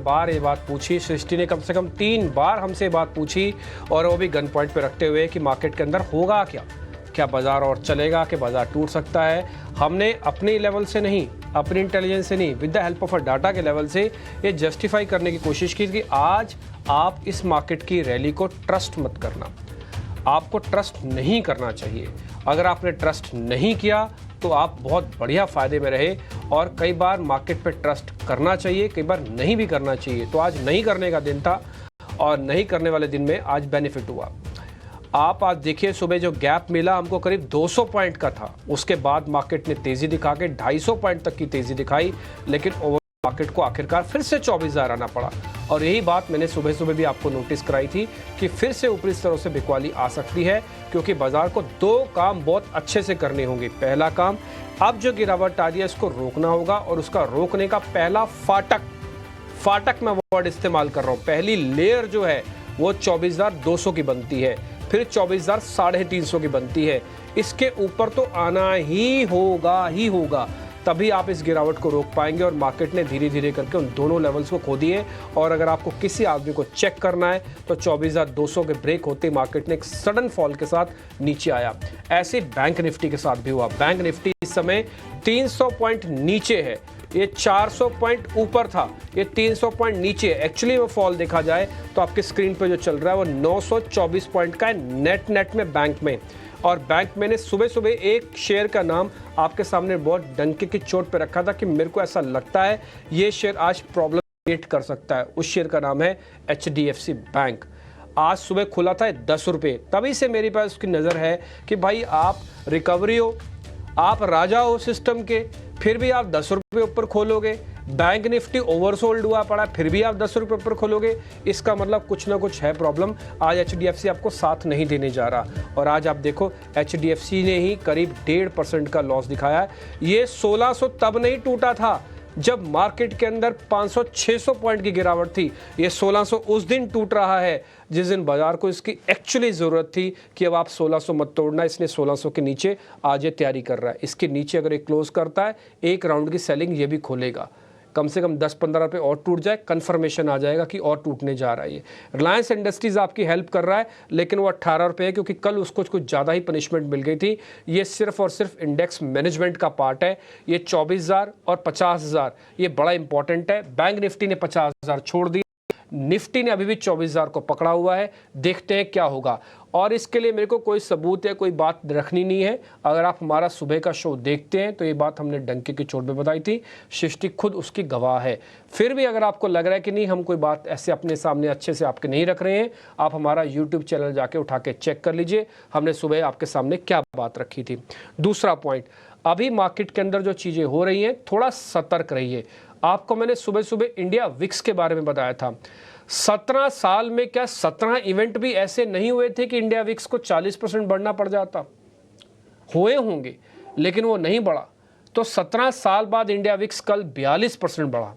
बार ये बात पूछी, सृष्टि ने कम से कम 3 बार हमसे बात पूछी, और वो भी गन पॉइंट पे रखते हुए कि मार्केट के अंदर होगा क्या, क्या बाजार और चलेगा, कि बाजार टूट सकता है। हमने अपने लेवल से नहीं, अपनी इंटेलिजेंस से नहीं, with the help of a data के लेवल से ये जस्टिफाई करने की कोशिश की कि आज आप इस मार्केट की रैली को ट्रस्ट मत करना, आपको ट्रस्ट नहीं करना चाहिए। अगर आपने ट्रस्ट नहीं किया तो आप बहुत बढ़िया फ़ायदे में रहे, और कई बार मार्केट पे ट्रस्ट करना चाहिए, कई बार नहीं भी करना चाहिए। तो आज नहीं करने का दिन था, और नहीं करने वाले दिन में आज बेनिफिट हुआ। आप आज देखिए, सुबह जो गैप मिला हमको करीब 200 पॉइंट का था, उसके बाद मार्केट ने तेज़ी दिखा के 250 पॉइंट तक की तेज़ी दिखाई, लेकिन ओवर मार्केट को आखिरकार फिर से 24,000 आना पड़ा। और यही बात मैंने सुबह सुबह भी आपको नोटिस कराई थी कि फिर से ऊपरी स्तरों से बिकवाली आ सकती है, क्योंकि बाजार को 2 काम बहुत अच्छे से करने होंगे। पहला काम, अब जो गिरावट आ रही है इसको रोकना होगा, और उसका रोकने का पहला फाटक मैं वर्ड इस्तेमाल कर रहा हूँ, पहली लेयर जो है वो 24,200 की बनती है, फिर 24,350 की बनती है। इसके ऊपर तो आना ही होगा, तभी आप इस गिरावट को रोक पाएंगे। और मार्केट ने धीरे धीरे करके उन दोनों लेवल्स को खो दिए। और अगर आपको किसी आदमी को चेक करना है तो 24,200 के ब्रेक होते मार्केट ने एक सडन फॉल के साथ नीचे आया। ऐसे बैंक निफ्टी के साथ भी हुआ। बैंक निफ्टी इस समय 300 पॉइंट नीचे है, ये 400 पॉइंट ऊपर था, ये 300 पॉइंट नीचे है। एक्चुअली वो फॉल देखा जाए तो आपके स्क्रीन पे जो चल रहा है वो 924 पॉइंट का है नेट में बैंक में। और बैंक मैंने सुबह सुबह एक शेयर का नाम आपके सामने बहुत डंके की चोट पे रखा था कि मेरे को ऐसा लगता है ये शेयर आज प्रॉब्लम क्रिएट कर सकता है। उस शेयर का नाम है HDFC बैंक। आज सुबह खुला था 10 रुपये, तभी से मेरे पास उसकी नज़र है कि भाई आप रिकवरी हो, आप राजा हो सिस्टम के, फिर भी आप 10 रुपये ऊपर खोलोगे। बैंक निफ्टी ओवरसोल्ड हुआ पड़ा, फिर भी आप 10 रुपये ऊपर खोलोगे, इसका मतलब कुछ ना कुछ है प्रॉब्लम। आज HDFC आपको साथ नहीं देने जा रहा। और आज आप देखो HDFC ने ही करीब 1.5% का लॉस दिखाया है। ये 1600 तब नहीं टूटा था जब मार्केट के अंदर 500-600 पॉइंट की गिरावट थी। ये 1600 उस दिन टूट रहा है जिस दिन बाजार को इसकी एक्चुअली ज़रूरत थी कि अब आप 1600 मत तोड़ना। इसने 1600 के नीचे आज ये तैयारी कर रहा है। इसके नीचे अगर ये क्लोज करता है, एक राउंड की सेलिंग ये भी खोलेगा, कम से कम 10-15 रुपये और टूट जाए, कन्फर्मेशन आ जाएगा कि और टूटने जा रहा है। ये रिलायंस इंडस्ट्रीज़ आपकी हेल्प कर रहा है, लेकिन वो 18 रुपये है, क्योंकि कल उसको कुछ ज़्यादा ही पनिशमेंट मिल गई थी। ये सिर्फ और सिर्फ इंडेक्स मैनेजमेंट का पार्ट है। ये 24,000 और 50,000 ये बड़ा इंपॉर्टेंट है। बैंक निफ्टी ने 50,000 छोड़ दी, निफ्टी ने अभी भी 24,000 को पकड़ा हुआ है। देखते हैं क्या होगा। और इसके लिए मेरे को कोई सबूत या कोई बात रखनी नहीं है। अगर आप हमारा सुबह का शो देखते हैं तो ये बात हमने डंके की चोट पे बताई थी, सृष्टि खुद उसकी गवाह है। फिर भी अगर आपको लग रहा है कि नहीं, हम कोई बात ऐसे अपने सामने अच्छे से आपके नहीं रख रहे हैं, आप हमारा यूट्यूब चैनल जाके उठा के चेक कर लीजिए हमने सुबह आपके सामने क्या बात रखी थी। दूसरा पॉइंट, अभी मार्केट के अंदर जो चीज़ें हो रही हैं, थोड़ा सतर्क रहिए। आपको मैंने सुबह सुबह इंडिया विक्स के बारे में बताया था। 17 साल में क्या 17 इवेंट भी ऐसे नहीं हुए थे कि इंडिया विक्स को 40% बढ़ना पड़ जाता? हुए होंगे, लेकिन वो नहीं बढ़ा। तो 17 साल बाद इंडिया विक्स कल 42% बढ़ा।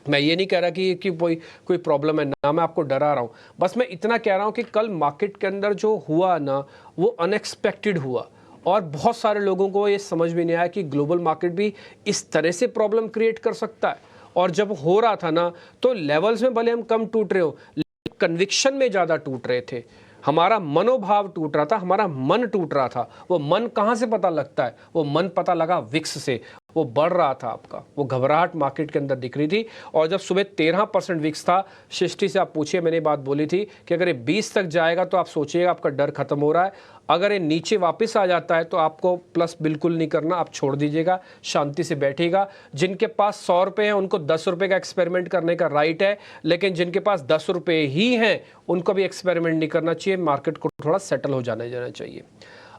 मैं ये नहीं कह रहा कि कोई प्रॉब्लम है ना, मैं आपको डरा रहा हूँ। बस मैं इतना कह रहा हूँ कि कल मार्केट के अंदर जो हुआ ना, वो अनएक्सपेक्टेड हुआ, और बहुत सारे लोगों को ये समझ में नहीं आया कि ग्लोबल मार्केट भी इस तरह से प्रॉब्लम क्रिएट कर सकता है। और जब हो रहा था ना, तो लेवल्स में भले हम कम टूट रहे हो, लेकिन कन्विक्शन में ज़्यादा टूट रहे थे। हमारा मनोभाव टूट रहा था, हमारा मन टूट रहा था। वो मन कहाँ से पता लगता है? वो मन पता लगा विक्स से। वो बढ़ रहा था आपका, वो घबराहट मार्केट के अंदर दिख रही थी। और जब सुबह 13% विक्स था, सृष्टि से आप पूछिए, मैंने बात बोली थी कि अगर ये 20 तक जाएगा तो आप सोचिएगा आपका डर खत्म हो रहा है। अगर ये नीचे वापस आ जाता है तो आपको प्लस बिल्कुल नहीं करना, आप छोड़ दीजिएगा, शांति से बैठिएगा। जिनके पास 100 रुपये हैं उनको 10 रुपये का एक्सपेरिमेंट करने का राइट है, लेकिन जिनके पास 10 रुपये ही हैं उनको भी एक्सपेरिमेंट नहीं करना चाहिए। मार्केट को थोड़ा सेटल हो जाना चाहिए।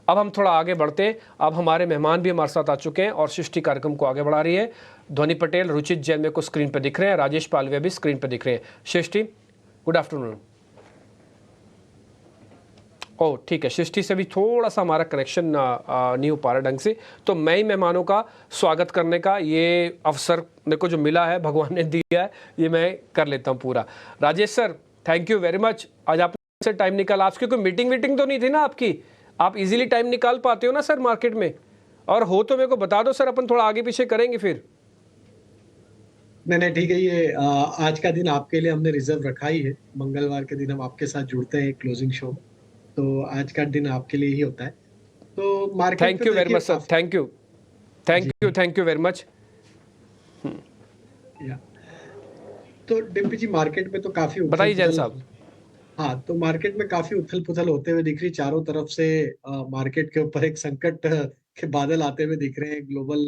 अब हम थोड़ा आगे बढ़ते हैं। अब हमारे मेहमान भी हमारे साथ आ चुके हैं और सृष्टि कार्यक्रम को आगे बढ़ा रही है। ध्वनि पटेल, रुचित जैन मेरे को स्क्रीन पर दिख रहे हैं, राजेश पालवे भी स्क्रीन पर दिख रहे हैं। सृष्टि, गुड आफ्टरनून। ओह ठीक है, सृष्टि से भी थोड़ा सा हमारा कनेक्शन नहीं हो पा रहा ढंग से, तो मैं ही मेहमानों का स्वागत करने का ये अवसर मेरे को जो मिला है, भगवान ने दिया है, ये मैं कर लेता हूँ पूरा। Rajesh sir, thank you very much. आज आपने टाइम निकाला, आपकी कोई मीटिंग तो नहीं थी ना आपकी? आप इजीली टाइम निकाल पाते हो ना सर मार्केट में? और हो तो मेरे को बता दो सर, अपन थोड़ा आगे पीछे करेंगे फिर। नहीं नहीं ठीक है। ये आज का दिन आपके लिए हमने रिजर्व रखा ही है। मंगलवार के दिन हम आपके साथ जुड़ते हैं क्लोजिंग शो में। तो आज का दिन आपके लिए ही होता है। तो मार्केट पे थैंक यू तो वेरी देखिए मच सर, काफी। थैंक यू, थैंक जी। You, thank you very much. या तो डिम्पी जी, मार्केट में तो काफी उथल बताइए जैन पुथल। साहब। हाँ, तो मार्केट में काफी उथल पुथल होते हुए दिख रही चारों तरफ से। मार्केट के ऊपर एक संकट के बादल आते हुए दिख रहे हैं, ग्लोबल,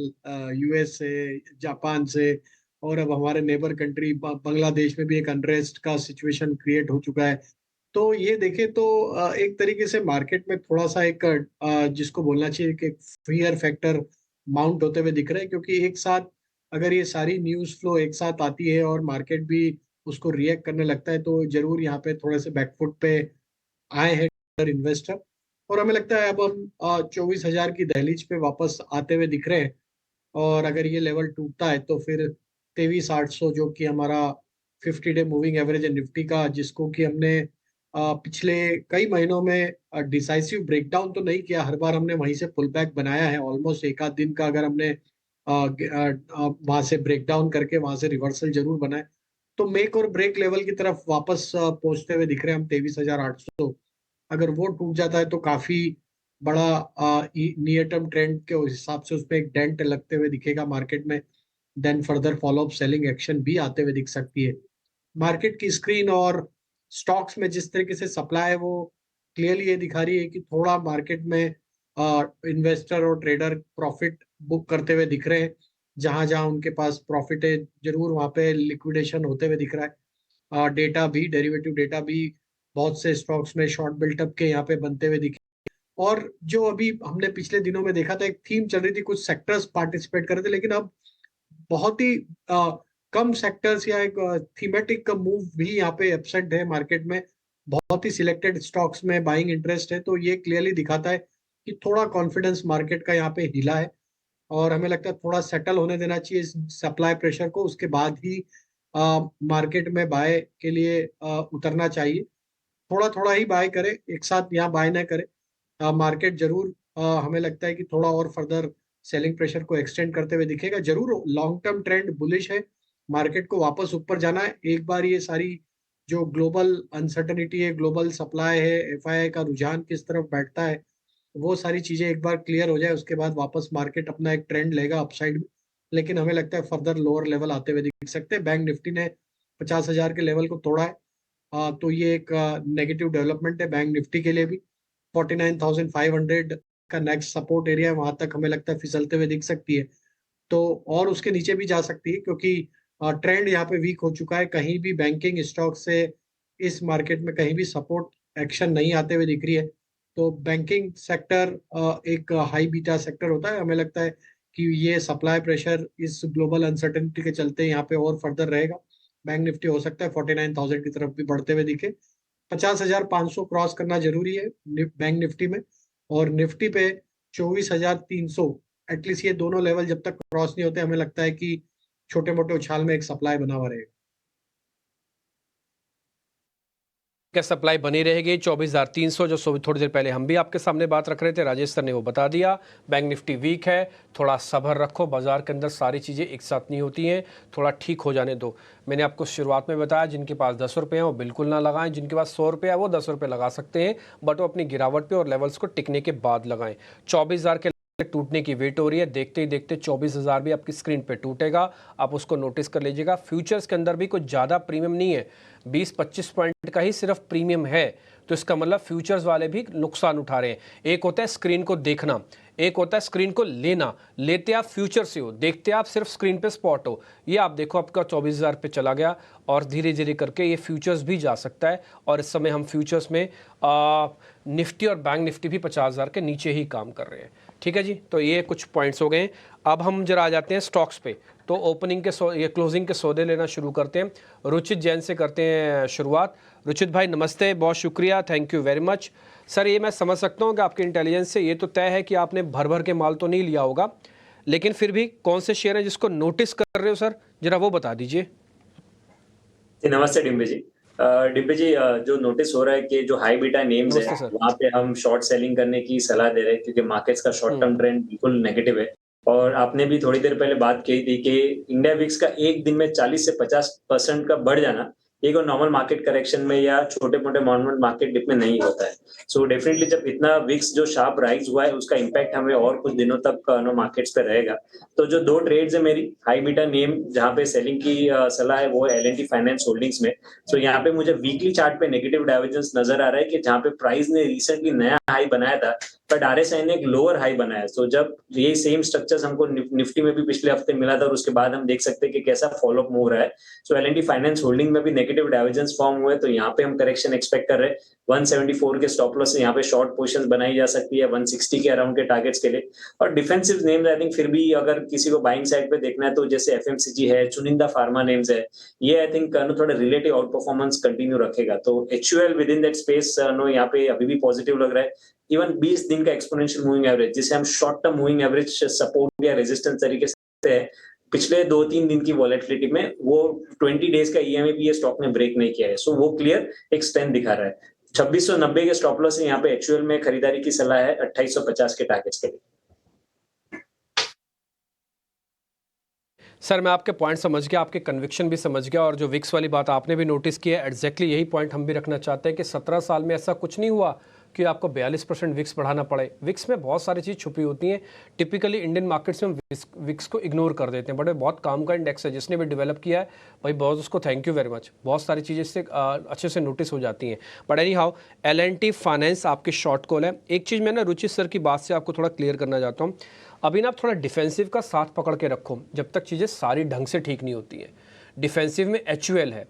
यूएस से, जापान से, और अब हमारे नेबर कंट्री बांग्लादेश में भी एक अनरेस्ट का सिचुएशन क्रिएट हो चुका है। तो ये देखें तो एक तरीके से मार्केट में थोड़ा सा एक जिसको बोलना चाहिए कि फियर फैक्टर माउंट होते हुए दिख रहा है, क्योंकि एक साथ अगर ये सारी न्यूज़ फ्लो एक साथ आती है और मार्केट भी उसको रिएक्ट करने लगता है, तो जरूर यहाँ पे थोड़े से बैकफुट पे आए हैं इन्वेस्टर। और हमें लगता है अब हम 24,000 की दहलीज पे वापस आते हुए दिख रहे हैं। और अगर ये लेवल टूटता है तो फिर 23,800, जो कि हमारा 50 डे मूविंग एवरेज है निफ्टी का, जिसको कि हमने पिछले कई महीनों में डिसाइसिव ब्रेकडाउन तो नहीं किया, हर बार हमने वहीं से पुल बैक बनाया है। ऑलमोस्ट एक आध दिन का अगर हमने वहां से ब्रेकडाउन करके वहां से रिवर्सल जरूर बनाए, तो मेक और ब्रेक लेवल की तरफ वापस पहुंचते हुए दिख रहे हैं हम 23,800। अगर वो टूट जाता है तो काफी बड़ा नियर टर्म ट्रेंड के हिसाब से उसपे एक डेंट लगते हुए दिखेगा मार्केट में। Then further follow up selling action भी आते हुए दिख सकती है। मार्केट की स्क्रीन और स्टॉक्स में जिस तरीके से सप्लाई है, वो क्लियरली ये दिखा रही है कि थोड़ा मार्केट में इन्वेस्टर और ट्रेडर प्रॉफिट बुक करते हुए दिख रहे हैं। जहां जहां उनके पास प्रॉफिट है, जरूर वहां पे लिक्विडेशन होते हुए दिख रहा है। डेटा भी, डेरिवेटिव डेटा भी बहुत से स्टॉक्स में शॉर्ट बिल्टअप के यहाँ पे बनते हुए दिखे। और जो अभी हमने पिछले दिनों में देखा था, एक थीम चल रही थी, कुछ सेक्टर्स पार्टिसिपेट कर रहे थे, लेकिन अब बहुत ही कम सेक्टर्स या एक थीमेटिक मूव भी यहाँ पे एब्सेंट है मार्केट में। बहुत ही सिलेक्टेड स्टॉक्स में बाइंग इंटरेस्ट है। तो ये क्लियरली दिखाता है कि थोड़ा कॉन्फिडेंस मार्केट का यहाँ पे हिला है। और हमें लगता है थोड़ा सेटल होने देना चाहिए इस सप्लाई प्रेशर को, उसके बाद ही मार्केट में बाय के लिए उतरना चाहिए। थोड़ा थोड़ा ही बाय करे, एक साथ यहाँ बाय ना करे। मार्केट जरूर हमें लगता है कि थोड़ा और फर्दर सेलिंग प्रेशर को एक्सटेंड करते हुए दिखेगा। जरूर लॉन्ग टर्म ट्रेंड बुलिश है, मार्केट को वापस ऊपर जाना है। एक बार ये सारी जो ग्लोबल अनसर्टनिटी है, ग्लोबल सप्लाई है, एफआईआई का रुझान किस तरफ बैठता है, वो सारी चीजें एक बार क्लियर हो जाए, उसके बाद वापस मार्केट अपना एक ट्रेंड लेगा अपसाइड में। लेकिन हमें लगता है फर्दर लोअर लेवल आते हुए दिख सकते हैं। बैंक निफ्टी ने 50,000 के लेवल को तोड़ा है। तो ये एक नेगेटिव डेवलपमेंट है बैंक निफ्टी के लिए भी। 49,500 का नेक्स्ट सपोर्ट एरिया है, वहां तक हमें लगता है फिसलते हुए दिख सकती है। तो और उसके नीचे भी जा सकती है, क्योंकि ट्रेंड यहाँ पे वीक हो चुका है। कहीं भी बैंकिंग स्टॉक से इस मार्केट में कहीं भी सपोर्ट एक्शन नहीं आते हुए दिख रही है। तो बैंकिंग सेक्टर एक हाई बीटा सेक्टर होता है। हमें लगता है कि ये सप्लाई प्रेशर इस ग्लोबल अनसर्टेनिटी के चलते यहाँ पे और फर्दर रहेगा। बैंक निफ्टी हो सकता है 49,000 की तरफ भी बढ़ते हुए दिखे। 50,500 क्रॉस करना जरूरी है बैंक निफ्टी में। और निफ्टी पे 24,300, एटलीस्ट ये दोनों लेवल जब तक क्रॉस नहीं होते, हमें लगता है कि छोटे मोटे उछाल में एक सप्लाई बना हुआ रहेगा। क्या सप्लाई बनी रहेगी 24,300, जो थोड़ी देर पहले हम भी आपके सामने बात रख रहे थे, राजेश सर ने वो बता दिया। बैंक निफ्टी वीक है, थोड़ा सब्र रखो, बाजार के अंदर सारी चीज़ें एक साथ नहीं होती हैं, थोड़ा ठीक हो जाने दो। मैंने आपको शुरुआत में बताया, जिनके पास 10 रुपये हैं वो बिल्कुल ना लगाएं, जिनके पास 100 रुपये है वो 10 रुपये लगा सकते हैं, बट वो अपनी गिरावट पे और लेवल्स को टिकने के बाद लगाएं। 24,000 के टूटने की वेट हो रही है, देखते ही देखते 24,000 भी आपकी स्क्रीन पे टूटेगा, आप उसको नोटिस कर लीजिएगा। फ्यूचर्स के अंदर भी कुछ ज़्यादा प्रीमियम नहीं है, 20-25 पॉइंट का ही सिर्फ प्रीमियम है। तो इसका मतलब फ्यूचर्स वाले भी नुकसान उठा रहे हैं। एक होता है स्क्रीन को देखना, एक होता है स्क्रीन को लेना। लेते आप फ्यूचर से हो, देखते आप सिर्फ स्क्रीन पे स्पॉट हो। ये आप देखो आपका 24,000 पे चला गया और धीरे धीरे करके ये फ्यूचर्स भी जा सकता है। और इस समय हम फ्यूचर्स में निफ्टी और बैंक निफ्टी भी 50,000 के नीचे ही काम कर रहे हैं। ठीक है जी, तो ये कुछ पॉइंट्स हो गए। अब हम जरा आ जाते हैं स्टॉक्स पे। तो ओपनिंग के ये क्लोजिंग के सौदे लेना शुरू करते हैं। रुचित जैन से करते हैं शुरुआत। रुचित भाई नमस्ते, बहुत शुक्रिया, thank you very much. Sir ये मैं समझ सकता हूँ कि आपके इंटेलिजेंस से ये तो तय है कि आपने भर भर के माल तो नहीं लिया होगा, लेकिन फिर भी कौन से शेयर हैं जिसको नोटिस कर रहे हो सर, जरा वो बता दीजिए। नमस्ते डिम्पी जी। डिम्पी जी, जो नोटिस हो रहा है कि जो हाई बीटा नेम्स है नमस्ते सर। वहां पे हम शॉर्ट सेलिंग करने की सलाह दे रहे हैं, क्योंकि मार्केट्स का शॉर्ट टर्म ट्रेंड बिल्कुल नेगेटिव है। और आपने भी थोड़ी देर पहले बात की थी कि इंडिया विक्स का एक दिन में 40 से 50% का बढ़ जाना ये कोई नॉर्मल मार्केट करेक्शन में या छोटे-मोटे नॉर्मल मार्केट डिप में नहीं होता है। सो डेफिनिटली जब इतना विक्स जो शार्प राइज हुआ है उसका इम्पैक्ट हमें और कुछ दिनों तक नो मार्केट्स पे रहेगा। तो जो 2 ट्रेड्स है मेरी हाई बीटा नेम जहाँ पे सेलिंग की सलाह है वो है एल&टी फाइनेंस होल्डिंग्स में। सो यहाँ पे मुझे वीकली चार्ट पे नेगेटिव डाइवर्जेंस नजर आ रहा है कि जहाँ पे प्राइस ने रिसेंटली नया हाई बनाया था बट आरएसआई ने एक लोअर हाई बनाया। सो जब ये सेम स्ट्रक्चर्स हमको निफ्टी में भी पिछले हफ्ते मिला था और उसके बाद हम देख सकते हैं कि कैसा फॉलोअप मूव रहा है। सो एल&टी फाइनेंस होल्डिंग में भी नेगेटिव डाइवर्जेंस फॉर्म हुए तो यहाँ पे हम करेक्शन एक्सपेक्ट कर रहे हैं। 174 के स्टॉप लॉस से यहाँ पे शॉर्ट पोजीशंस बनाई जा सकती है 160 के अराउंड के टारगेट्स के लिए। और डिफेंसिव नेम्स आई थिंक फिर भी अगर किसी को बाइंग साइड पे देखना है तो जैसे एफएमसीजी है, चुनिंदा फार्मा नेम्स है, ये आई थिंक थोड़ा रिलेटिव आउट परफॉर्मेंस कंटिन्यू रखेगा। तो HUL within that space no यहाँ पे अभी भी पॉजिटिव लग रहा है। इवन 20 दिन का एक्सपोनेंशियल मूविंग एवरेज जिसे हम short term moving average support या रेजिस्टेंस तरीके से है, पिछले 2-3 दिन की वॉलेटिलिटी में वो 20 डेज का ईएमए भी ये स्टॉक ने ब्रेक नहीं किया है। सो वो क्लियर एक स्ट्रेंथ दिखा रहा है। 2690 के स्टॉप लॉस से यहाँ पे एक्चुअल में खरीदारी की सलाह है 2850 के टारगेट्स के लिए। सर मैं आपके पॉइंट समझ गया, आपके कन्विक्शन भी समझ गया, और जो विक्स वाली बात आपने भी नोटिस की है, एग्जैक्टली यही पॉइंट हम भी रखना चाहते हैं कि 17 साल में ऐसा कुछ नहीं हुआ कि आपको 42% विक्स बढ़ाना पड़े। विक्स में बहुत सारी चीज़ छुपी होती हैं। टिपिकली इंडियन मार्केट्स में हम विक्स को इग्नोर कर देते हैं, बट बहुत काम का इंडेक्स है। जिसने भी डेवलप किया है भाई बहुत उसको थैंक यू वेरी मच। बहुत सारी चीज़ें इससे अच्छे से नोटिस हो जाती हैं। But any how L&T finance आपकी शॉर्ट कॉल है। एक चीज़ मैं ना रुचि सर की बात से आपको थोड़ा क्लियर करना चाहता हूँ। अभी ना आप थोड़ा डिफेंसिव का साथ पकड़ के रखो जब तक चीज़ें सारी ढंग से ठीक नहीं होती हैं। डिफेंसिव में एचयूएल है,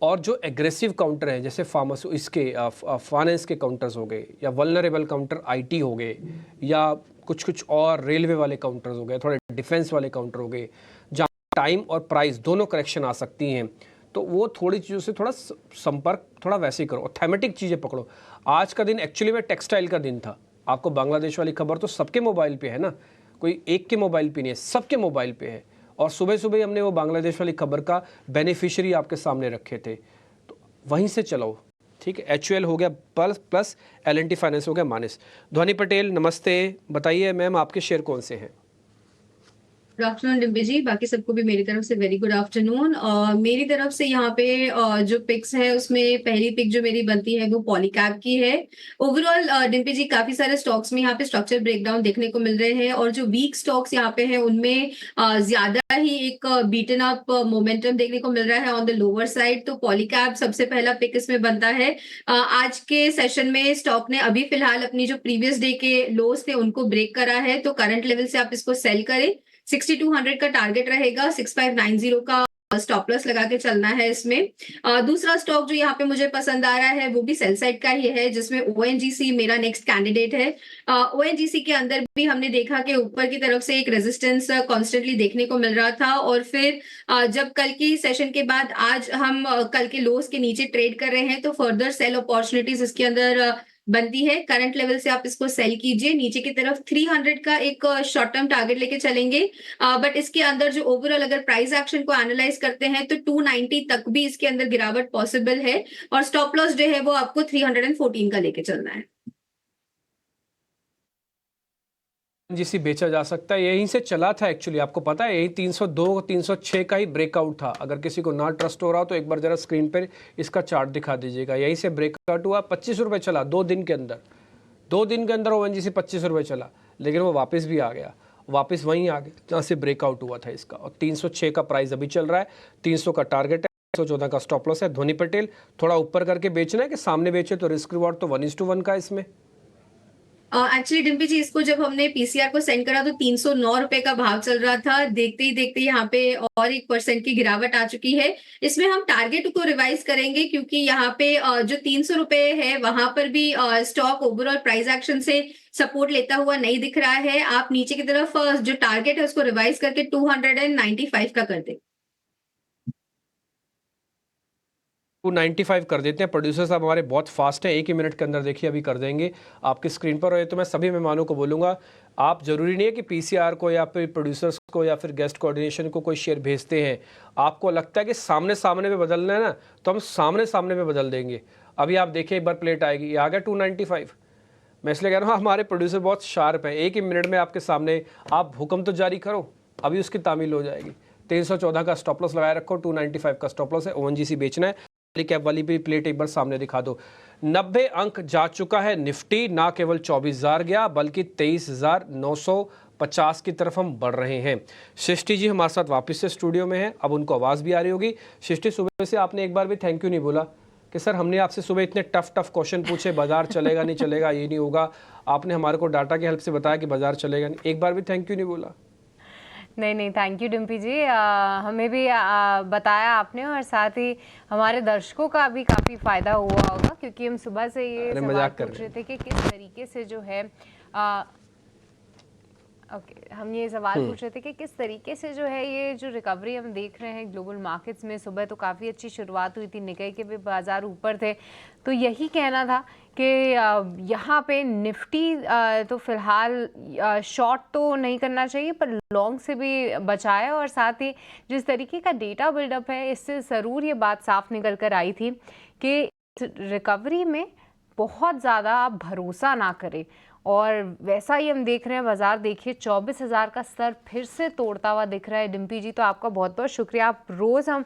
और जो एग्रेसिव काउंटर हैं जैसे फार्मास इसके फाइनेंस के काउंटर्स हो गए, या वल्नरेबल काउंटर आईटी हो गए, या कुछ और रेलवे वाले काउंटर्स हो गए, थोड़े डिफेंस वाले काउंटर हो गए, जहाँ टाइम और प्राइस दोनों करेक्शन आ सकती हैं। तो वो थोड़ी चीज़ों से थोड़ा संपर्क थोड़ा वैसे ही करो और थैमेटिक चीज़ें पकड़ो। आज का दिन एक्चुअली में टेक्सटाइल का दिन था। आपको बांग्लादेश वाली खबर तो सबके मोबाइल पे है ना, कोई एक के मोबाइल पे नहीं है, सबके मोबाइल पे है। और सुबह सुबह हमने वो बांग्लादेश वाली खबर का बेनिफिशियरी आपके सामने रखे थे, तो वहीं से चलो। ठीक है, एचयूएल हो गया प्लस एल&टी फाइनेंस हो गया माइनस। ध्वनि पटेल नमस्ते, बताइए मैम आपके शेयर कौन से हैं? गुड आफ्टरनून डिम्पी जी, बाकी सबको भी मेरी तरफ से वेरी गुड आफ्टरनून। मेरी तरफ से यहाँ पे जो पिक्स है उसमें पहली पिक जो मेरी बनती है वो पॉलीकैब की है। ओवरऑल डिम्पी जी काफी सारे स्टॉक्स में यहाँ पे स्ट्रक्चर ब्रेकडाउन देखने को मिल रहे हैं, और जो वीक स्टॉक्स यहाँ पे हैं उनमें ज्यादा ही एक बीटन अप मोमेंटम देखने को मिल रहा है ऑन द लोअर साइड। तो पॉलीकैब सबसे पहला पिक इसमें बनता है। आज के सेशन में स्टॉक ने अभी फिलहाल अपनी जो प्रीवियस डे के लोस थे उनको ब्रेक करा है, तो करंट लेवल से आप इसको सेल करें। 6200 का टारगेट रहेगा, 6590 का स्टॉप लॉस लगा के चलना है इसमें। दूसरा स्टॉक जो यहाँ पे मुझे पसंद आ रहा है वो भी सेल साइड का ही है, जिसमें ओएनजीसी मेरा नेक्स्ट कैंडिडेट है। ओएनजीसी के अंदर भी हमने देखा कि ऊपर की तरफ से एक रेजिस्टेंस कॉन्स्टेंटली देखने को मिल रहा था, और फिर जब कल की सेशन के बाद आज हम कल के लोस के नीचे ट्रेड कर रहे हैं, तो फर्दर सेल अपॉर्चुनिटीज इसके अंदर बनती है। करंट लेवल से आप इसको सेल कीजिए। नीचे की तरफ 300 का एक शॉर्ट टर्म टारगेट लेके चलेंगे, बट इसके अंदर जो ओवरऑल अगर प्राइस एक्शन को एनालाइज करते हैं तो 290 तक भी इसके अंदर गिरावट पॉसिबल है, और स्टॉप लॉस जो है वो आपको 314 का लेके चलना है। जिसे बेचा जा सकता है, यहीं से चला था एक्चुअली, आपको पता है यही 302 306 का ही ब्रेकआउट था। अगर किसी को ना ट्रस्ट हो रहा हो तो एक बार जरा स्क्रीन पर इसका चार्ट दिखा दीजिएगा। यहीं से ब्रेकआउट हुआ, 25 रुपये चला 2 दिन के अंदर। 2 दिन के अंदर ओएनजीसी 25 रुपये चला, लेकिन वो वापस भी आ गया, वापस वहीं आ गया जहाँ से ब्रेकआउट हुआ था इसका। और 306 का प्राइस अभी चल रहा है, 300 का टारगेट है, 114 का स्टॉप लॉस है। ध्वनि पटेल थोड़ा ऊपर करके बेचना है कि सामने बेचे तो रिस्क रिवॉर्ड तो 1:1 का इसमें। एक्चुअली डिम्पी जी इसको जब हमने पीसीआर को सेंड करा तो 309 रुपए का भाव चल रहा था। देखते ही देखते यहाँ पे और 1% की गिरावट आ चुकी है। इसमें हम टारगेट को रिवाइज करेंगे, क्योंकि यहाँ पे जो 300 रुपए है वहां पर भी स्टॉक ओवरऑल प्राइस एक्शन से सपोर्ट लेता हुआ नहीं दिख रहा है। आप नीचे की तरफ जो टारगेट है उसको रिवाइज करके 295 का कर दे। 295 कर देते हैं। प्रोड्यूसर साहब हमारे बहुत फास्ट हैं, 1 ही मिनट के अंदर देखिए अभी कर देंगे आपकी स्क्रीन पर। और तो मैं सभी मेहमानों को बोलूँगा, आप ज़रूरी नहीं है कि पीसीआर को या फिर प्रोड्यूसर्स को या फिर गेस्ट कोऑर्डिनेशन को कोई शेयर भेजते हैं। आपको लगता है कि सामने सामने पे बदलना है ना, तो हम सामने सामने पे बदल देंगे। अभी आप देखिए एक बार प्लेट आएगी, ये आ गया 295। मैं इसलिए कह रहा हूँ हमारे प्रोड्यूसर बहुत शार्प है, एक ही मिनट में आपके सामने आप हुक्म तो जारी करो, अभी उसकी तामील हो जाएगी। 314 का स्टॉप लॉस लगाए रखो, 295 का स्टॉप लॉस है, ओएनजीसी बेचना है। कैप वाली भी प्लेट एक बार सामने दिखा दो। 90 अंक जा चुका है निफ्टी, ना केवल 24,000 गया बल्कि 23,950 की तरफ हम बढ़ रहे हैं। सृष्टि जी हमारे साथ वापस से स्टूडियो में हैं, अब उनको आवाज़ भी आ रही होगी। सृष्टि, सुबह से आपने एक बार भी थैंक यू नहीं बोला कि सर हमने आपसे सुबह इतने टफ क्वेश्चन पूछे, बाजार चलेगा नहीं चलेगा, ये नहीं होगा, आपने हमारे को डाटा की हेल्प से बताया कि बाजार चलेगा नहीं, एक बार भी थैंक यू नहीं बोला। नहीं, थैंक यू डिम्पी जी, हमें भी बताया आपने, और साथ ही हमारे दर्शकों का भी काफ़ी फ़ायदा हुआ होगा, क्योंकि हम सुबह से ये सवाल पूछ रहे थे कि किस तरीके से जो है हम ये सवाल पूछ रहे थे कि किस तरीके से जो है ये जो रिकवरी हम देख रहे हैं ग्लोबल मार्केट्स में। सुबह तो काफ़ी अच्छी शुरुआत हुई थी, निकाई के भी बाजार ऊपर थे, तो यही कहना था कि यहाँ पे निफ्टी तो फिलहाल शॉर्ट तो नहीं करना चाहिए, पर लॉन्ग से भी बचाए। और साथ ही जिस तरीके का डेटा बिल्डअप है, इससे ज़रूर ये बात साफ निकल कर आई थी कि रिकवरी में बहुत ज़्यादा आप भरोसा ना करें, और वैसा ही हम देख रहे हैं। बाजार देखिए 24,000 का स्तर फिर से तोड़ता हुआ दिख रहा है। डिम्पी जी, तो आपका बहुत बहुत शुक्रिया। आप रोज़ हम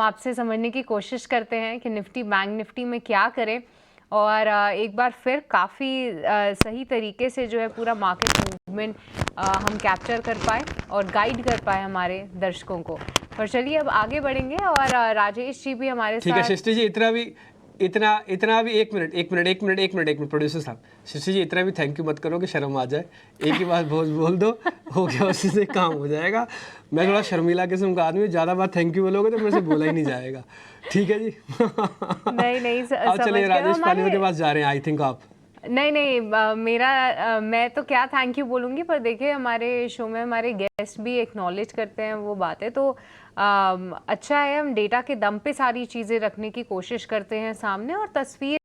आपसे समझने की कोशिश करते हैं कि निफ्टी बैंक निफ्टी में क्या करें, और एक बार फिर काफ़ी सही तरीके से जो है पूरा मार्केट मूवमेंट हम कैप्चर कर पाए और गाइड कर पाए हमारे दर्शकों को। पर चलिए अब आगे बढ़ेंगे, और राजेश जी भी हमारे ठीक है। साथ। सृष्टि जी इतना भी एक मिनट प्रोड्यूसर साहब, सृष्टि जी इतना भी थैंक यू मत करो कि शर्म आ जाए, एक ही बात बोल दो, हो गया, उसी से काम हो जाएगा। मैं थोड़ा शर्मीला किस्म का आदमी, ज़्यादा बात थैंक यू बोलोगे तो मेरे से बोला ही नहीं जाएगा। ठीक है जी। नहीं अब चलिए राजेश पालिवाल के पास जा रहे हैं, आई थिंक आप। नहीं, मैं तो क्या थैंक यू बोलूँगी, पर देखिए हमारे शो में हमारे गेस्ट भी एक्नॉलेज करते हैं वो बातें, तो अच्छा है। हम डेटा के दम पे सारी चीज़ें रखने की कोशिश करते हैं सामने, और तस्वीर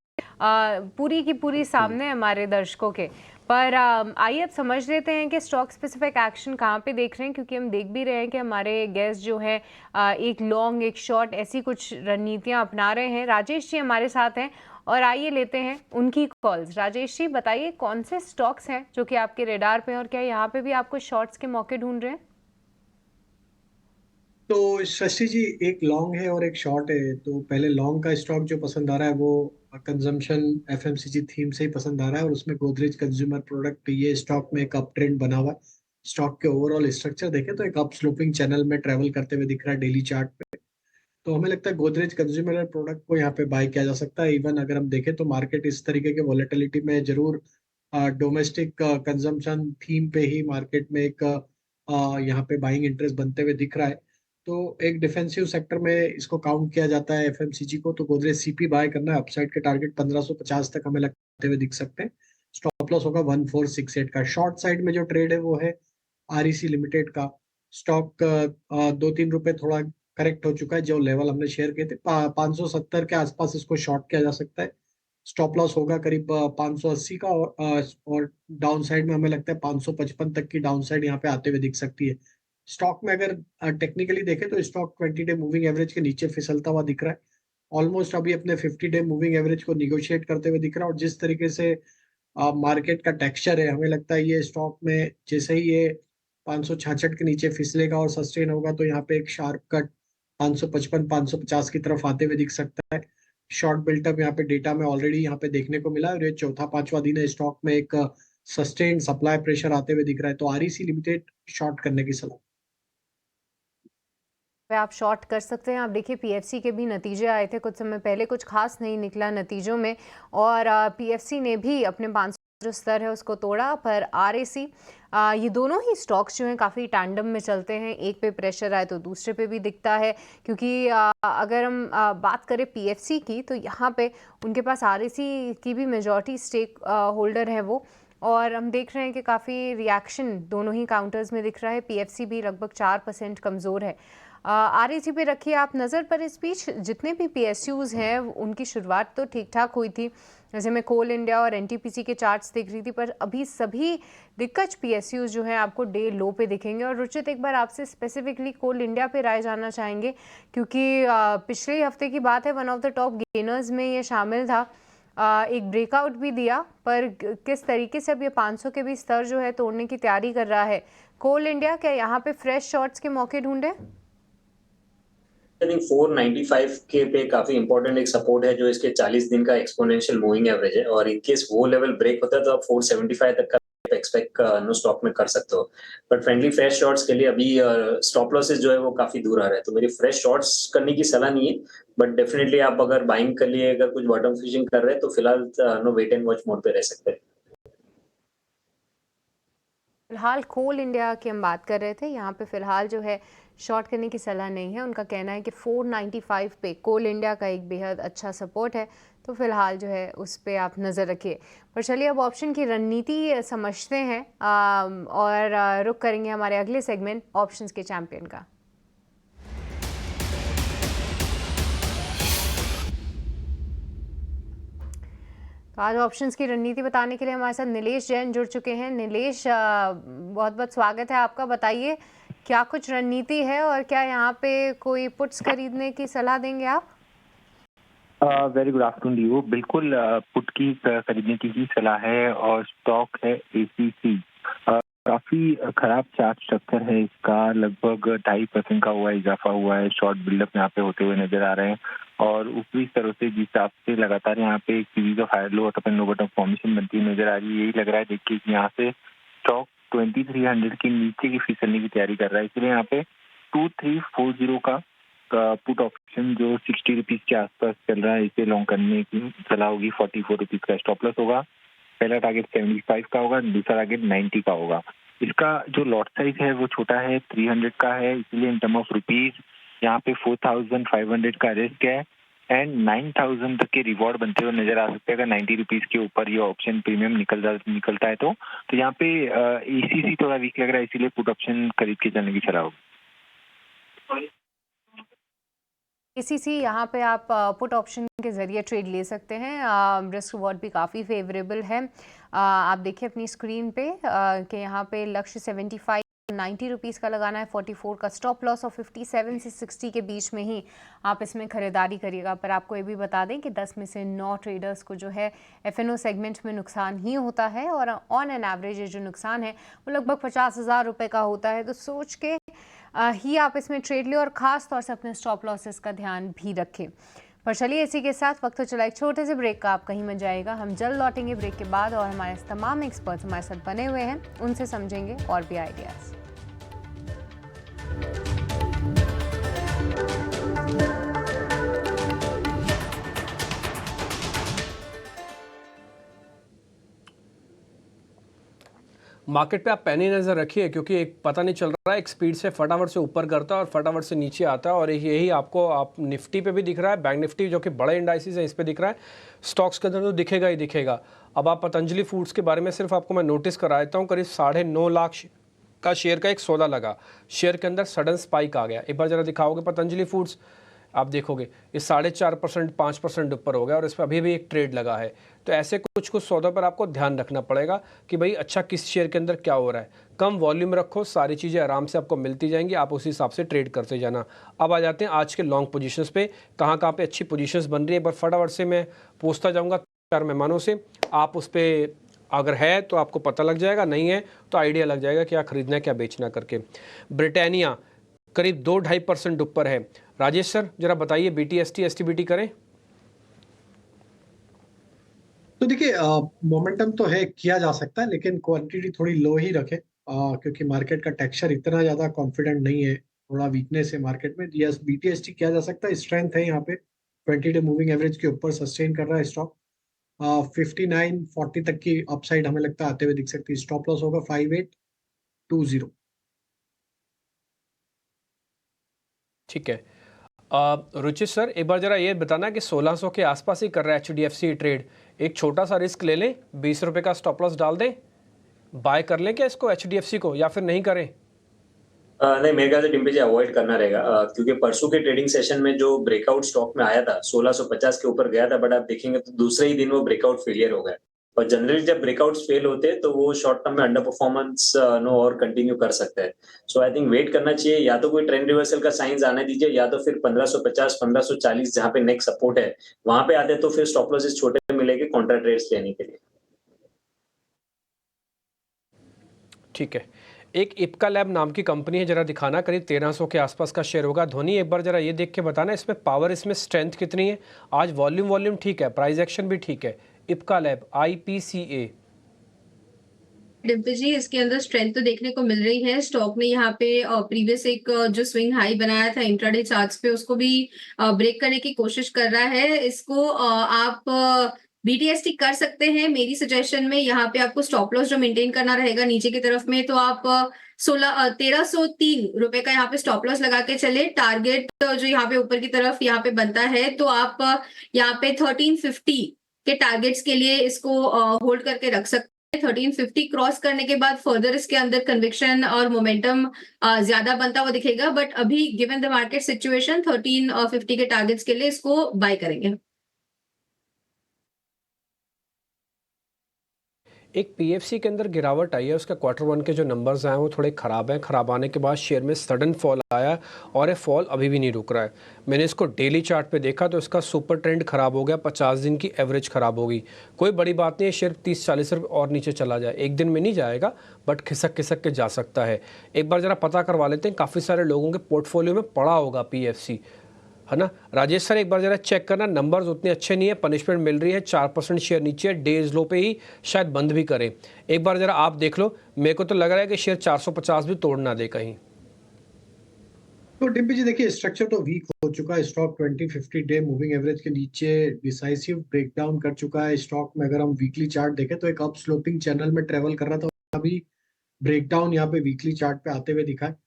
पूरी की पूरी सामने हमारे दर्शकों के। पर आइए अब समझ लेते हैं कि स्टॉक स्पेसिफिक एक्शन कहाँ पे देख रहे हैं, क्योंकि हम देख भी रहे हैं कि हमारे गेस्ट जो है एक लॉन्ग एक शॉर्ट ऐसी कुछ रणनीतियाँ अपना रहे हैं। राजेश जी हमारे साथ हैं, और आइए लेते हैं उनकी कॉल्स। राजेश जी बताइए कौन से स्टॉक्स हैं जो कि आपके रेडार पे हैं, और क्या यहाँ पे भी आपको शॉर्ट्स के मौके ढूंढ रहे हैं? तो शशि जी, एक लॉन्ग है और एक शॉर्ट है। तो पहले लॉन्ग का स्टॉक जो पसंद आ रहा है वो कंजम्पशन एफएमसीजी थीम से ही पसंद आ रहा है, और उसमें गोदरेज कंज्यूमर प्रोडक्ट, ये स्टॉक में एक अप ट्रेंड बना हुआ है। स्टॉक के ओवरऑल स्ट्रक्चर देखें तो एक अप स्लोपिंग चैनल में ट्रेवल करते हुए दिख रहा है डेली चार्ट पे। तो हमें लगता है गोदरेज कंज्यूमर प्रोडक्ट को यहाँ पे बाय किया जा सकता है। इवन अगर हम देखें तो मार्केट इस तरीके के वॉलेटिलिटी में जरूर डोमेस्टिक कंजम्पशन थीम पे ही मार्केट में एक यहाँ पे बाइंग इंटरेस्ट बनते हुए दिख रहा है। तो एक डिफेंसिव सेक्टर में इसको काउंट किया जाता है एफएमसीजी को। तो गोदरेज सीपी बाय करना है, अपसाइड के टारगेट 1550 तक हमें लगते हुए दिख सकते हैं। स्टॉप लॉस होगा 1468 का। शॉर्ट साइड में जो ट्रेड है वो है आरईसी लिमिटेड का। स्टॉक 2-3 रुपए थोड़ा करेक्ट हो चुका है, जो लेवल हमने शेयर किए थे 570 के आसपास इसको शॉर्ट किया जा सकता है। स्टॉप लॉस होगा करीब 580 का, और डाउन साइड में हमें लगता है 555 तक की डाउन साइड यहाँ पे आते हुए दिख सकती है। स्टॉक में अगर टेक्निकली देखें तो स्टॉक 20 डे मूविंग एवरेज के नीचे फिसलता हुआ दिख रहा है। ऑलमोस्ट अभी अपने 50 डे मूविंग एवरेज को निगोशिएट करते हुए दिख रहा है। और जिस तरीके से मार्केट का टेक्सचर है, हमें लगता है ये स्टॉक में जैसे ही ये 566 के नीचे फिसलेगा और सस्टेन होगा तो यहाँ पे एक शार्प कट 555-550 की तरफ आते हुए दिख सकता है। शॉर्ट बिल्टअप यहाँ पे डेटा में ऑलरेडी यहाँ पे देखने को मिला है, और ये चौथा पांचवा दिन है स्टॉक में एक सस्टेन सप्लाई प्रेशर आते हुए दिख रहा है। तो आरईसी लिमिटेड शॉर्ट करने की सलाह। आप शॉर्ट कर सकते हैं। आप देखिए पीएफसी के भी नतीजे आए थे कुछ समय पहले, कुछ खास नहीं निकला नतीजों में, और पीएफसी ने भी अपने 500 जो स्तर है उसको तोड़ा। पर आरएसी ये दोनों ही स्टॉक्स जो हैं काफ़ी टैंडम में चलते हैं, एक पे प्रेशर आए तो दूसरे पे भी दिखता है। क्योंकि अगर हम बात करें पीएफसी की, तो यहाँ पे उनके पास आरएसी की भी मेजॉरिटी स्टेक होल्डर है वो, और हम देख रहे हैं कि काफ़ी रिएक्शन दोनों ही काउंटर्स में दिख रहा है। पीएफसी भी लगभग 4% कमज़ोर है। आरईसी पे रखिए आप नज़र। पर इस बीच जितने भी पीएसयूज़ हैं उनकी शुरुआत तो ठीक ठाक हुई थी, जैसे मैं कोल इंडिया और एनटीपीसी के चार्ट्स देख रही थी, पर अभी सभी दिग्गज पीएसयूज़ जो हैं आपको डे लो पे दिखेंगे। और रुचित, एक बार आपसे स्पेसिफिकली कोल इंडिया पे राय जानना चाहेंगे, क्योंकि पिछले हफ्ते की बात है, one of the top gainers में ये शामिल था। एक ब्रेकआउट भी दिया, पर किस तरीके से अब ये 500 के भी स्तर जो है तोड़ने की तैयारी कर रहा है कोल इंडिया, क्या यहाँ पे फ्रेश शॉर्ट्स के मौके ढूंढे? आई थिंक 495 के पे काफी इंपॉर्टेंट एक सपोर्ट है जो इसके 40 दिन का एक्सपोनेंशियल मूविंग एवरेज है, और इन केस वो लेवल ब्रेक होता है तो आप 475 तक का एक्सपेक्ट नो स्टॉक में कर सकते हो। बट फ्रेंडली फ्रेश शॉर्ट्स के लिए अभी स्टॉप लॉसेस जो है वो काफी दूर आ रहे हैं, तो मेरी फ्रेश शॉर्ट्स करने की सलाह नहीं है, बट डेफिनेटली आप अगर बाइंग कर लिए अगर कुछ बॉटम फिशिंग कर रहे हैं तो फिलहाल no wait and watch mode पे रह सकते हैं। फिलहाल कोल इंडिया की हम बात कर रहे थे, यहाँ पे फिलहाल जो है शॉर्ट करने की सलाह नहीं है। उनका कहना है कि 495 पे कोल इंडिया का एक बेहद अच्छा सपोर्ट है, तो फिलहाल जो है उस पे आप नज़र रखिए। पर चलिए अब ऑप्शन की रणनीति समझते हैं और रुक करेंगे हमारे अगले सेगमेंट ऑप्शंस के चैंपियन का। तो आज ऑप्शंस की रणनीति बताने के लिए हमारे साथ नीलेश जैन जुड़ चुके हैं। नीलेश, बहुत बहुत स्वागत है आपका। बताइए क्या कुछ रणनीति है और क्या यहाँ पे कोई पुट्स खरीदने की सलाह देंगे आप? Very good afternoon you. बिल्कुल पुट की खरीदने की ही सलाह है, और स्टॉक है ACC। काफी खराब चार्ट स्ट्रक्चर है इसका, लगभग 2.5% का हुआ इजाफा हुआ है। शॉर्ट बिल्डअप यहाँ पे होते हुए नजर आ रहे हैं, और ऊपरी स्तरों से जिस हिसाब से लगातार यहाँ पे एक सीरीज ऑफ हायर लो और लो बटन फॉर्मेशन बनती हुई नजर आ रही है। यही लग रहा है देखिए कि यहाँ से स्टॉक 2300 के नीचे की फिसलने की तैयारी कर रहा है, इसलिए यहाँ पे 2340 का पुट ऑप्शन जो 60 रुपीज के आसपास चल रहा है, इसे लॉन्ग करने की सलाह होगी। 44 रुपीज का स्टॉप लॉस होगा। पहला टारगेट 75 का होगा, दूसरा टारगेट 90 का होगा। इसका जो लॉट साइज है वो छोटा है, 300 का है, इसलिए इन टर्म ऑफ रुपीज यहाँ पे 4500 का रिस्क है एंड 9000 तक के रिवॉर्ड बनते हुए नजर आ सकते हैं अगर 90 रुपीज के ऊपर ये ऑप्शन प्रीमियम निकलता है तो यहाँ पे ACC थोड़ा वीक लग रहा है, इसीलिए पुट ऑप्शन खरीद के चलने की सलाह होगी। ACC यहाँ पे आप पुट ऑप्शन के जरिए ट्रेड ले सकते हैं। रिस्क रिवॉर्ड भी काफ़ी फेवरेबल है। आप देखिए अपनी स्क्रीन पे कि यहाँ पे लक्ष्य 75 90 रुपीज़ का लगाना है, 44 का स्टॉप लॉस, और 57 से 60 के बीच में ही आप इसमें ख़रीदारी करिएगा। पर आपको ये भी बता दें कि 10 में से 9 ट्रेडर्स को जो है FNO सेगमेंट में नुकसान ही होता है, और ऑन एन एवरेज ये जो नुकसान है वो लगभग 50,000 रुपये का होता है। तो सोच के ही आप इसमें ट्रेड लें, और ख़ास तौर से अपने स्टॉप लॉसेस का ध्यान भी रखें। पर चलिए इसी के साथ वक्त तो चला एक छोटे से ब्रेक का, आप कहीं मत जाएगा। हम जल्द लौटेंगे ब्रेक के बाद, और हमारे तमाम एक्सपर्ट्स हमारे साथ बने हुए हैं, उनसे समझेंगे और भी आइडियाज़। मार्केट पे आप पैनी नज़र रखिए, क्योंकि एक पता नहीं चल रहा है, एक स्पीड से फटाफट से ऊपर करता है और फटाफट से नीचे आता है, और यही आपको आप निफ्टी पे भी दिख रहा है, बैंक निफ्टी जो कि बड़े इंडाइसिस है इस पे दिख रहा है, स्टॉक्स के अंदर तो दिखेगा ही दिखेगा। अब आप पतंजलि फूड्स के बारे में सिर्फ आपको मैं नोटिस करा देता हूँ। करीब 9.5 लाख का शेयर का एक सौदा लगा, शेयर के अंदर सडन स्पाइक आ गया। एक बार जरा दिखाओगे पतंजलि फूड्स, आप देखोगे ये 4.5% 5% ऊपर हो गया, और इस पर अभी भी एक ट्रेड लगा है। तो ऐसे कुछ सौदों पर आपको ध्यान रखना पड़ेगा कि भाई अच्छा किस शेयर के अंदर क्या हो रहा है। कम वॉल्यूम रखो, सारी चीज़ें आराम से आपको मिलती जाएंगी, आप उस हिसाब से ट्रेड करते जाना। अब आ जाते हैं आज के लॉन्ग पोजीशंस पे, कहाँ पे अच्छी पोजीशंस बन रही है। एक बार फटाफट से मैं पूछता जाऊँगा 4 मेहमानों से, आप उस पर अगर है तो आपको पता लग जाएगा, नहीं है तो आइडिया लग जाएगा क्या खरीदना है क्या बेचना करके। ब्रिटानिया करीब 2-2.5% ऊपर है। राजेश सर जरा बताइए, BTST STBT करें? तो देखिए मोमेंटम तो है, किया जा सकता है, लेकिन क्वांटिटी थोड़ी लो ही रखें, क्योंकि मार्केट का टेक्सचर इतना ज्यादा कॉन्फिडेंट नहीं है, थोड़ा वीकनेस है मार्केट में। यस, BTST किया जा सकता है, स्ट्रेंथ है यहाँ पे, 20 डे मूविंग एवरेज के ऊपर सस्टेन कर रहा है स्टॉक। 59-40 तक की अपसाइड हमें लगता है आते हुए दिख सकती है। स्टॉप लॉस होगा 5820। ठीक है। रुचित सर एक बार जरा ये बताना कि 1600 के आसपास ही कर रहा है HDFC ट्रेड, एक छोटा सा रिस्क ले लें, 20 रुपये का स्टॉप लॉस डाल दें, बाय कर लें क्या इसको HDFC को, या फिर नहीं करें? नहीं, मेरे ख्याल से डिम्पी जी अवॉइड करना रहेगा, क्योंकि परसों के ट्रेडिंग सेशन में जो ब्रेकआउट स्टॉक में आया था 1650 के ऊपर गया था, बट आप देखेंगे तो दूसरे ही दिन वो ब्रेकआउट फेलियर हो गया। और जनरली जब ब्रेकआउट्स फेल होते हैं तो वो शॉर्ट टर्म में अंडर परफॉर्मेंस नो और कंटिन्यू कर सकता है। सो आई थिंक वेट करना चाहिए, या तो कोई ट्रेंड रिवर्सल का साइंस आने दीजिए, या तो फिर 1550 1540 जहाँ पे नेक्स्ट सपोर्ट है वहां पे आते हैं तो फिर स्टॉप लॉसेस छोटे मिलेंगे कॉन्ट्रा ट्रेड्स लेने के लिए। ठीक है, एक इप्का लैब नाम की कंपनी है, जरा दिखाना, करीब 1300 के आसपास का शेयर होगा। धोनी एक बार जरा ये देख के बताना इसमें पावर, इसमें स्ट्रेंथ कितनी है। आज वॉल्यूम ठीक है, प्राइस एक्शन भी ठीक है। Ipca lab IPCA। डिम्पल जी, इसके अंदर स्ट्रेंथ तो देखने को मिल रही है। स्टॉक ने यहाँ पे प्रीवियस एक जो स्विंग हाई बनाया था इंट्राडे चार्ट्स पे, उसको भी ब्रेक करने की कोशिश कर रहा है। इसको आप BTST कर सकते हैं। मेरी सजेशन में यहाँ पे आपको स्टॉप लॉस जो मेंटेन करना रहेगा नीचे की तरफ में, तो आप 1303 रुपए का यहाँ पे स्टॉप लॉस लगा के चले। टारगेट जो यहाँ पे ऊपर की तरफ यहाँ पे बनता है, तो आप यहाँ पे 1350 के टारगेट्स के लिए इसको होल्ड करके रख सकते हैं। 1350 क्रॉस करने के बाद फर्दर इसके अंदर कन्विक्शन और मोमेंटम ज्यादा बनता हुआ दिखेगा, बट अभी गिवन द मार्केट सिचुएशन 1350 के टारगेट्स के लिए इसको बाय करेंगे। एक PFC के अंदर गिरावट आई है, उसका Q1 के जो नंबर्स आए हैं वो थोड़े ख़राब हैं। ख़राब आने के बाद शेयर में सडन फॉल आया और ये फॉल अभी भी नहीं रुक रहा है। मैंने इसको डेली चार्ट पे देखा तो इसका सुपर ट्रेंड ख़राब हो गया, 50 दिन की एवरेज ख़राब होगी। कोई बड़ी बात नहीं है, शेयर 30-40 रुपये और नीचे चला जाए, एक दिन में नहीं जाएगा बट खिसक खिसक के जा सकता है। एक बार ज़रा पता करवा लेते हैं, काफ़ी सारे लोगों के पोर्टफोलियो में पड़ा होगा PFC, है ना। राजेश सर एक बार जरा चेक करना, नंबर्स उतने अच्छे नहीं है, पनिशमेंट मिल रही है, 4% शेयर नीचे है, डेज लो पे ही शायद बंद भी करे। एक बार जरा आप देख लो, मेरे को तो लग रहा है कि शेयर 450 भी तोड़ ना दे कहीं। तो डिम्पी जी देखिए, स्ट्रक्चर तो वीक हो चुका है। स्टॉक 20-50 डे मूविंग एवरेज के नीचे डिसाइसिव ब्रेकडाउन कर चुका है। स्टॉक में अगर हम वीकली चार्ट देखें तो एक अप स्लोपिंग चैनल में ट्रेवल कर रहा था, अभी ब्रेकडाउन यहाँ पे वीकली चार्ट पे आते हुए दिखा है।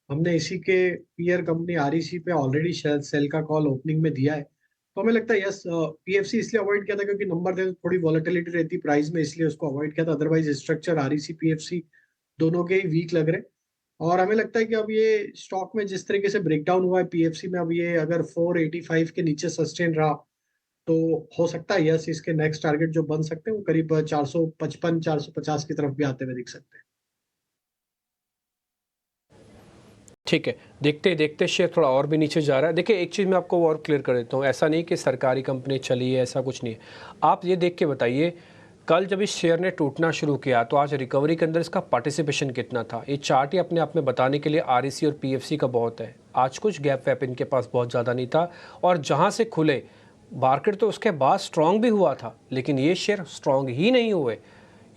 हमने इसी के पीयर कंपनी REC पे ऑलरेडी सेल का कॉल ओपनिंग में दिया है, तो हमें लगता है यस PFC इसलिए अवॉइड किया था क्योंकि नंबर थे, थोड़ी वॉलेटिलिटी रहती प्राइस में, इसलिए उसको अवॉइड किया था। अदरवाइज स्ट्रक्चर REC PFC दोनों के ही वीक लग रहे। और हमें लगता है कि अब ये स्टॉक में जिस तरीके से ब्रेकडाउन हुआ है PFC में, अब ये अगर 485 के नीचे सस्टेन रहा तो हो सकता है यस इसके नेक्स्ट टारगेट जो बन सकते हैं वो करीब 455 450 की तरफ भी आते हुए दिख सकते हैं। ठीक है, देखते देखते शेयर थोड़ा और भी नीचे जा रहा है। देखिए एक चीज़ मैं आपको और क्लियर कर देता हूँ, ऐसा नहीं कि सरकारी कंपनी चली है, ऐसा कुछ नहीं है। आप ये देख के बताइए, कल जब इस शेयर ने टूटना शुरू किया तो आज रिकवरी के अंदर इसका पार्टिसिपेशन कितना था। ये चार्ट ही अपने आप में बताने के लिए REC और PFC का बहुत है। आज कुछ गैप वैप इनके पास बहुत ज़्यादा नहीं था, और जहाँ से खुले मार्केट तो उसके बाद स्ट्रॉन्ग भी हुआ था, लेकिन ये शेयर स्ट्रॉन्ग ही नहीं हुए।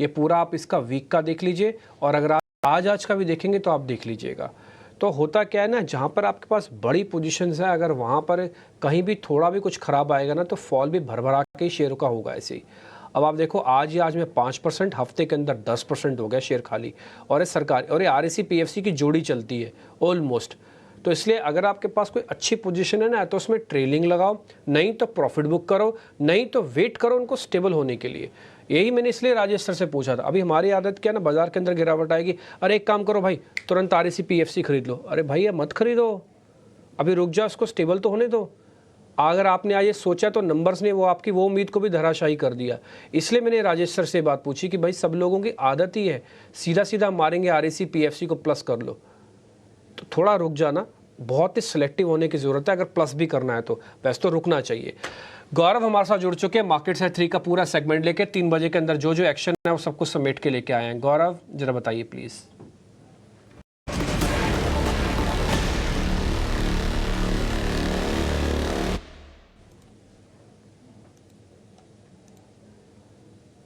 ये पूरा आप इसका वीक का देख लीजिए, और अगर आप आज का भी देखेंगे तो आप देख लीजिएगा। तो होता क्या है ना, जहाँ पर आपके पास बड़ी पोजीशंस है, अगर वहाँ पर कहीं भी थोड़ा भी कुछ ख़राब आएगा ना तो फॉल भी भरभरा के ही शेयरों का होगा ऐसे ही। अब आप देखो आज में 5%, हफ्ते के अंदर 10% हो गया शेयर खाली, और ये सरकार और ये REC PFC की जोड़ी चलती है ऑलमोस्ट। तो इसलिए अगर आपके पास कोई अच्छी पोजीशन है ना, तो उसमें ट्रेलिंग लगाओ, नहीं तो प्रॉफिट बुक करो, नहीं तो वेट करो उनको स्टेबल होने के लिए। यही मैंने इसलिए राजेश सर से पूछा था। अभी हमारी आदत क्या ना, बाजार के अंदर गिरावट आएगी, अरे एक काम करो भाई, तुरंत REC PFC खरीद लो। अरे भाई ये मत खरीदो, अभी रुक जाओ, उसको स्टेबल तो होने दो। अगर आपने आज ये सोचा तो नंबर्स ने वो आपकी वो उम्मीद को भी धराशायी कर दिया। इसलिए मैंने राजेश सर से बात पूछी कि भाई सब लोगों की आदत ही है सीधा सीधा मारेंगे REC PFC को प्लस कर लो, तो थोड़ा रुक जाना, बहुत ही सिलेक्टिव होने की ज़रूरत है। अगर प्लस भी करना है तो वैसे तो रुकना चाहिए। गौरव हमारे साथ जुड़ चुके हैं, मार्केट से 3 का पूरा सेगमेंट लेके 3 बजे के अंदर जो जो एक्शन है वो सब कुछ समेट के लेके आए हैं। गौरव जरा बताइए प्लीज़।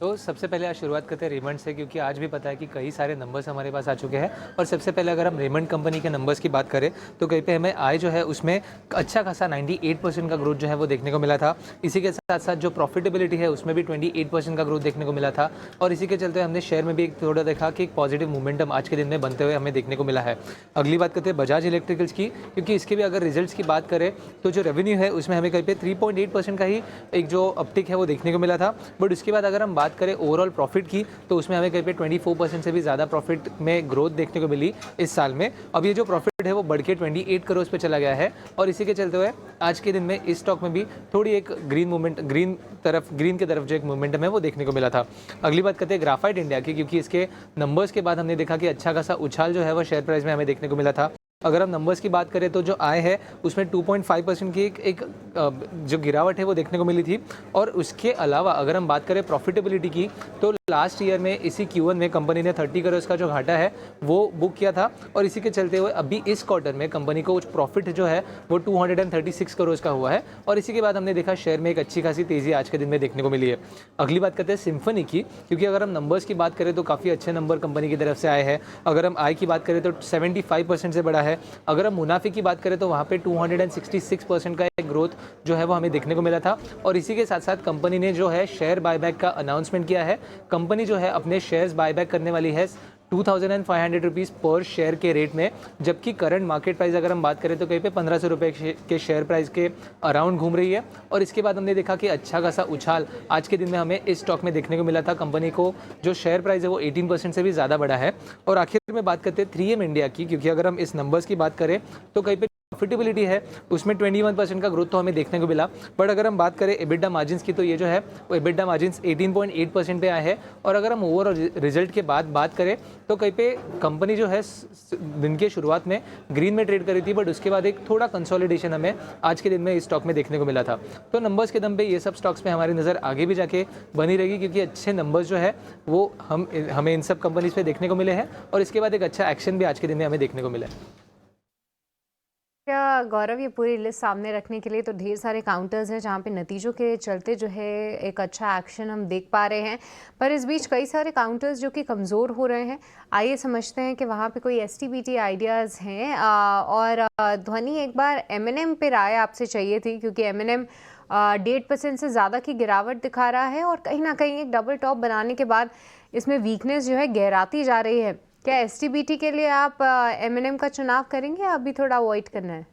तो सबसे पहले आज शुरुआत करते हैं रेमंड से, क्योंकि आज भी पता है कि कई सारे नंबर्स हमारे पास आ चुके हैं। और सबसे पहले अगर हम रेमंड कंपनी के नंबर्स की बात करें तो कहीं पे हमें आय जो है उसमें अच्छा खासा 98% का ग्रोथ जो है वो देखने को मिला था। इसी के साथ साथ जो प्रॉफिटेबिलिटी है उसमें भी 28% का ग्रोथ देखने को मिला था। और इसी के चलते हमने शेयर में भी एक थोड़ा देखा कि एक पॉजिटिव मोमेंटम आज के दिन में बनते हुए हमें देखने को मिला है। अगली बात करते हैं बजाज इलेक्ट्रिकल्स की, क्योंकि इसके भी अगर रिजल्ट्स की बात करें तो जो रेवेन्यू है उसमें हमें कहीं पे 3.8% का ही एक जो अपटिक है वो देखने को मिला था। बट उसके बाद अगर हम बात बात करें ओवरऑल प्रॉफिट की, तो उसमें हमें कहीं पे 24% से भी ज़्यादा प्रॉफिट में ग्रोथ देखने को मिली इस साल में। अब ये जो प्रॉफिट है वो बढ़ के 28 करोड़ पे चला गया है और इसी के चलते हुए आज के दिन में इस स्टॉक में भी थोड़ी एक ग्रीन की तरफ जो एक मोमेंटम है वो देखने को मिला था। अगली बात करते हैं ग्राफाइट इंडिया की, क्योंकि इसके नंबर्स के बाद हमने देखा कि अच्छा खासा उछाल जो है वो शेयर प्राइस में हमें देखने को मिला था। अगर हम नंबर्स की बात करें तो जो आय है उसमें 2.5% की एक जो गिरावट है वो देखने को मिली थी। और उसके अलावा अगर हम बात करें प्रॉफिटेबिलिटी की, तो लास्ट ईयर में इसी Q1 में कंपनी ने 30 करोड़ का जो घाटा है वो बुक किया था और इसी के चलते हुए अभी इस क्वार्टर में कंपनी को प्रॉफिट जो है वो 236 करोड़ का हुआ है और इसी के बाद हमने देखा शेयर में एक अच्छी खासी तेज़ी आज के दिन में देखने को मिली है। अगली बात करते हैं सिम्फनी की, क्योंकि अगर हम नंबर्स की बात करें तो काफ़ी अच्छे नंबर कंपनी की तरफ से आए हैं। अगर हम आय की बात करें तो 75% से बड़ा है। अगर हम मुनाफे की बात करें तो वहाँ पे 266% का एक ग्रोथ जो है वो हमें देखने को मिला था। और इसी के साथ साथ कंपनी ने जो है शेयर बायबैक का अनाउंसमेंट किया है। कंपनी जो है अपने शेयर्स बायबैक करने वाली है 2500 रुपीज़ पर शेयर के रेट में, जबकि करंट मार्केट प्राइस अगर हम बात करें तो कहीं पे 1500 रुपये के शेयर प्राइस के अराउंड घूम रही है। और इसके बाद हमने देखा कि अच्छा खासा उछाल आज के दिन में हमें इस स्टॉक में देखने को मिला था। कंपनी को जो शेयर प्राइस है वो 18% से भी ज़्यादा बढ़ा है। और आखिर में बात करते हैं 3M इंडिया की, क्योंकि अगर हम इस नंबर्स की बात करें तो कहीं पे प्रॉफिटेबिलिटी है उसमें 21% का ग्रोथ तो हमें देखने को मिला। बट अगर हम बात करें एबिटा मार्जिन्स की तो ये जो है वो एबिटा मार्जिन्स 18.8% पे आए हैं। और अगर हम ओवरऑल रिजल्ट के बाद बात करें तो कहीं पे कंपनी जो है दिन के शुरुआत में ग्रीन में ट्रेड करी थी, बट उसके बाद एक थोड़ा कंसोलिडेशन हमें आज के दिन में इस स्टॉक में देखने को मिला था। तो नंबर्स के दम पे ये सब स्टॉक्स में हमारी नज़र आगे भी जाके बनी रहेगी, क्योंकि अच्छे नंबर्स जो है वो हमें इन सब कंपनीज पे देखने को मिले हैं और इसके बाद एक अच्छा एक्शन भी आज के दिन में हमें देखने को मिला है। क्या गौरव, ये पूरी लिस्ट सामने रखने के लिए तो ढेर सारे काउंटर्स हैं जहाँ पे नतीजों के चलते जो है एक अच्छा एक्शन हम देख पा रहे हैं, पर इस बीच कई सारे काउंटर्स जो कि कमज़ोर हो रहे हैं। आइए समझते हैं कि वहाँ पे कोई STBT आइडियाज़ हैं। और ध्वनि, एक बार M&M पे राय आपसे चाहिए थी, क्योंकि M&M 1.5% से ज़्यादा की गिरावट दिखा रहा है और कहीं ना कहीं एक डबल टॉप बनाने के बाद इसमें वीकनेस जो है गहराती जा रही है। क्या STBT के लिए आप M&M का चुनाव करेंगे या अभी थोड़ा अवॉइड करना है?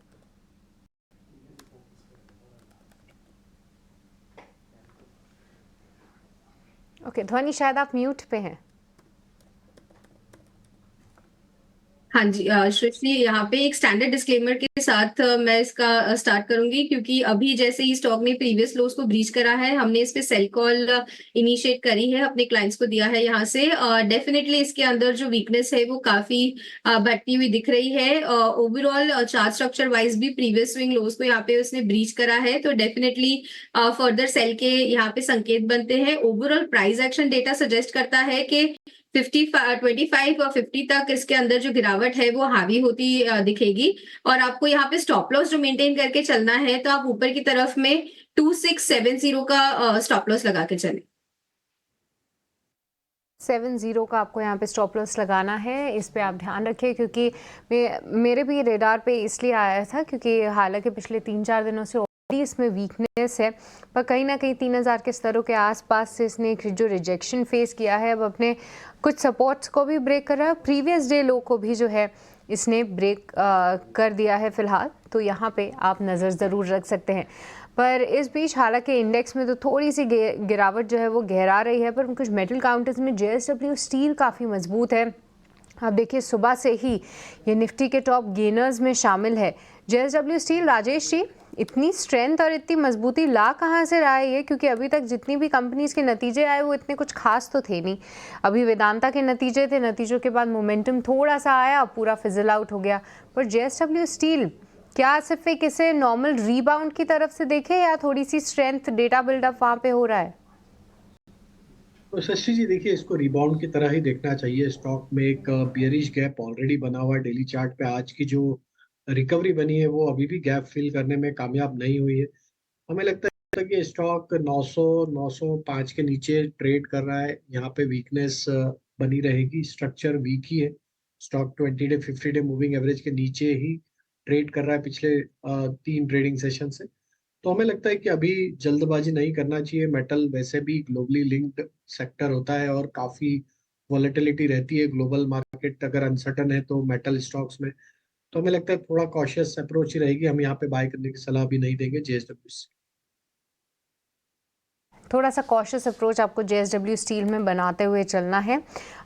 ओके ध्वनि, शायद आप म्यूट पे हैं। हाँ जी, सृष्टि, यहाँ पे एक स्टैंडर्ड डिस्क्लेमर के साथ मैं इसका स्टार्ट करूंगी, क्योंकि अभी जैसे ही स्टॉक ने प्रीवियस लोस को ब्रीच करा है, हमने इस पे सेल कॉल इनिशिएट करी है, अपने क्लाइंट्स को दिया है यहाँ से। डेफिनेटली इसके अंदर जो वीकनेस है वो काफी बढ़ती हुई दिख रही है। ओवरऑल चार्ट स्ट्रक्चर वाइज भी प्रीवियस स्विंग लोस को यहाँ पे उसने ब्रीच करा है, तो डेफिनेटली फर्दर सेल के यहाँ पे संकेत बनते हैं। Overall price action data suggest करता है कि 25 और 50 तक इसके अंदर जो गिरावट है वो हावी होती दिखेगी, और आपको यहाँ पे स्टॉप लॉस जो मेंटेन करके चलना है, तो आप ऊपर की तरफ में 2670 का स्टॉप लॉस लगा के चलें। 70 का आपको यहाँ पे स्टॉप लॉस लगाना है, इस पे आप ध्यान रखें, क्योंकि मेरे भी रेडार पे इसलिए आया था क्योंकि हालांकि पिछले 3-4 दिनों से इसमें वीकनेस है, पर कहीं ना कहीं 3000 के स्तरों के आसपास से इसने जो रिजेक्शन फेस किया है, अब अपने कुछ सपोर्ट्स को भी ब्रेक कर रहा है। प्रीवियस डे लो को भी जो है इसने ब्रेक कर दिया है फिलहाल, तो यहाँ पे आप नज़र ज़रूर रख सकते हैं। पर इस बीच हालांकि इंडेक्स में तो थोड़ी सी गिरावट जो है वो गहरा रही है, पर कुछ मेटल काउंटर्स में JSW स्टील काफ़ी मजबूत है। आप देखिए सुबह से ही ये निफ्टी के टॉप गेनर्स में शामिल है। JSW स्टील, राजेश जी, इतनी स्ट्रेंथ और इतनी मजबूती ला कहाँ से रहा है ये? क्योंकि अभी तक जितनी भी कंपनीज के नतीजे आए वो इतने कुछ खास तो थे नहीं। अभी वेदांता के नतीजे थे, नतीजों के बाद मोमेंटम थोड़ा सा आया, पूरा फिजल आउट हो गया। पर JSW स्टील क्या सिर्फ एक इसे नॉर्मल रीबाउंड की तरफ से देखे या थोड़ी सी स्ट्रेंथ डेटा बिल्डअप वहाँ पे हो रहा है? तो शशि जी, देखिए, इसको रिबाउंड की तरह ही देखना चाहिए। स्टॉक में एक बियरिश गैप ऑलरेडी बना हुआ है डेली चार्ट पे। आज की जो रिकवरी बनी है वो अभी भी गैप फिल करने में कामयाब नहीं हुई है। हमें लगता है कि स्टॉक 900 905 के नीचे ट्रेड कर रहा है। यहाँ पे वीकनेस बनी रहेगी। स्ट्रक्चर वीक ही है। Stock 20 day 50 day moving average के नीचे ही ट्रेड कर रहा है पिछले 3 ट्रेडिंग सेशन से। तो हमें लगता है कि अभी जल्दबाजी नहीं करना चाहिए। मेटल वैसे भी ग्लोबली लिंक्ड सेक्टर होता है और काफी वॉलेटिलिटी रहती है। ग्लोबल मार्केट अगर अनसर्टन है तो मेटल स्टॉक्स में, तो हमें लगता है थोड़ा कॉशियस अप्रोच ही रहेगी। हम यहाँ पे बाय करने की सलाह भी नहीं देंगे JSW से। थोड़ा सा कॉशियस अप्रोच आपको JSW स्टील में बनाते हुए चलना है।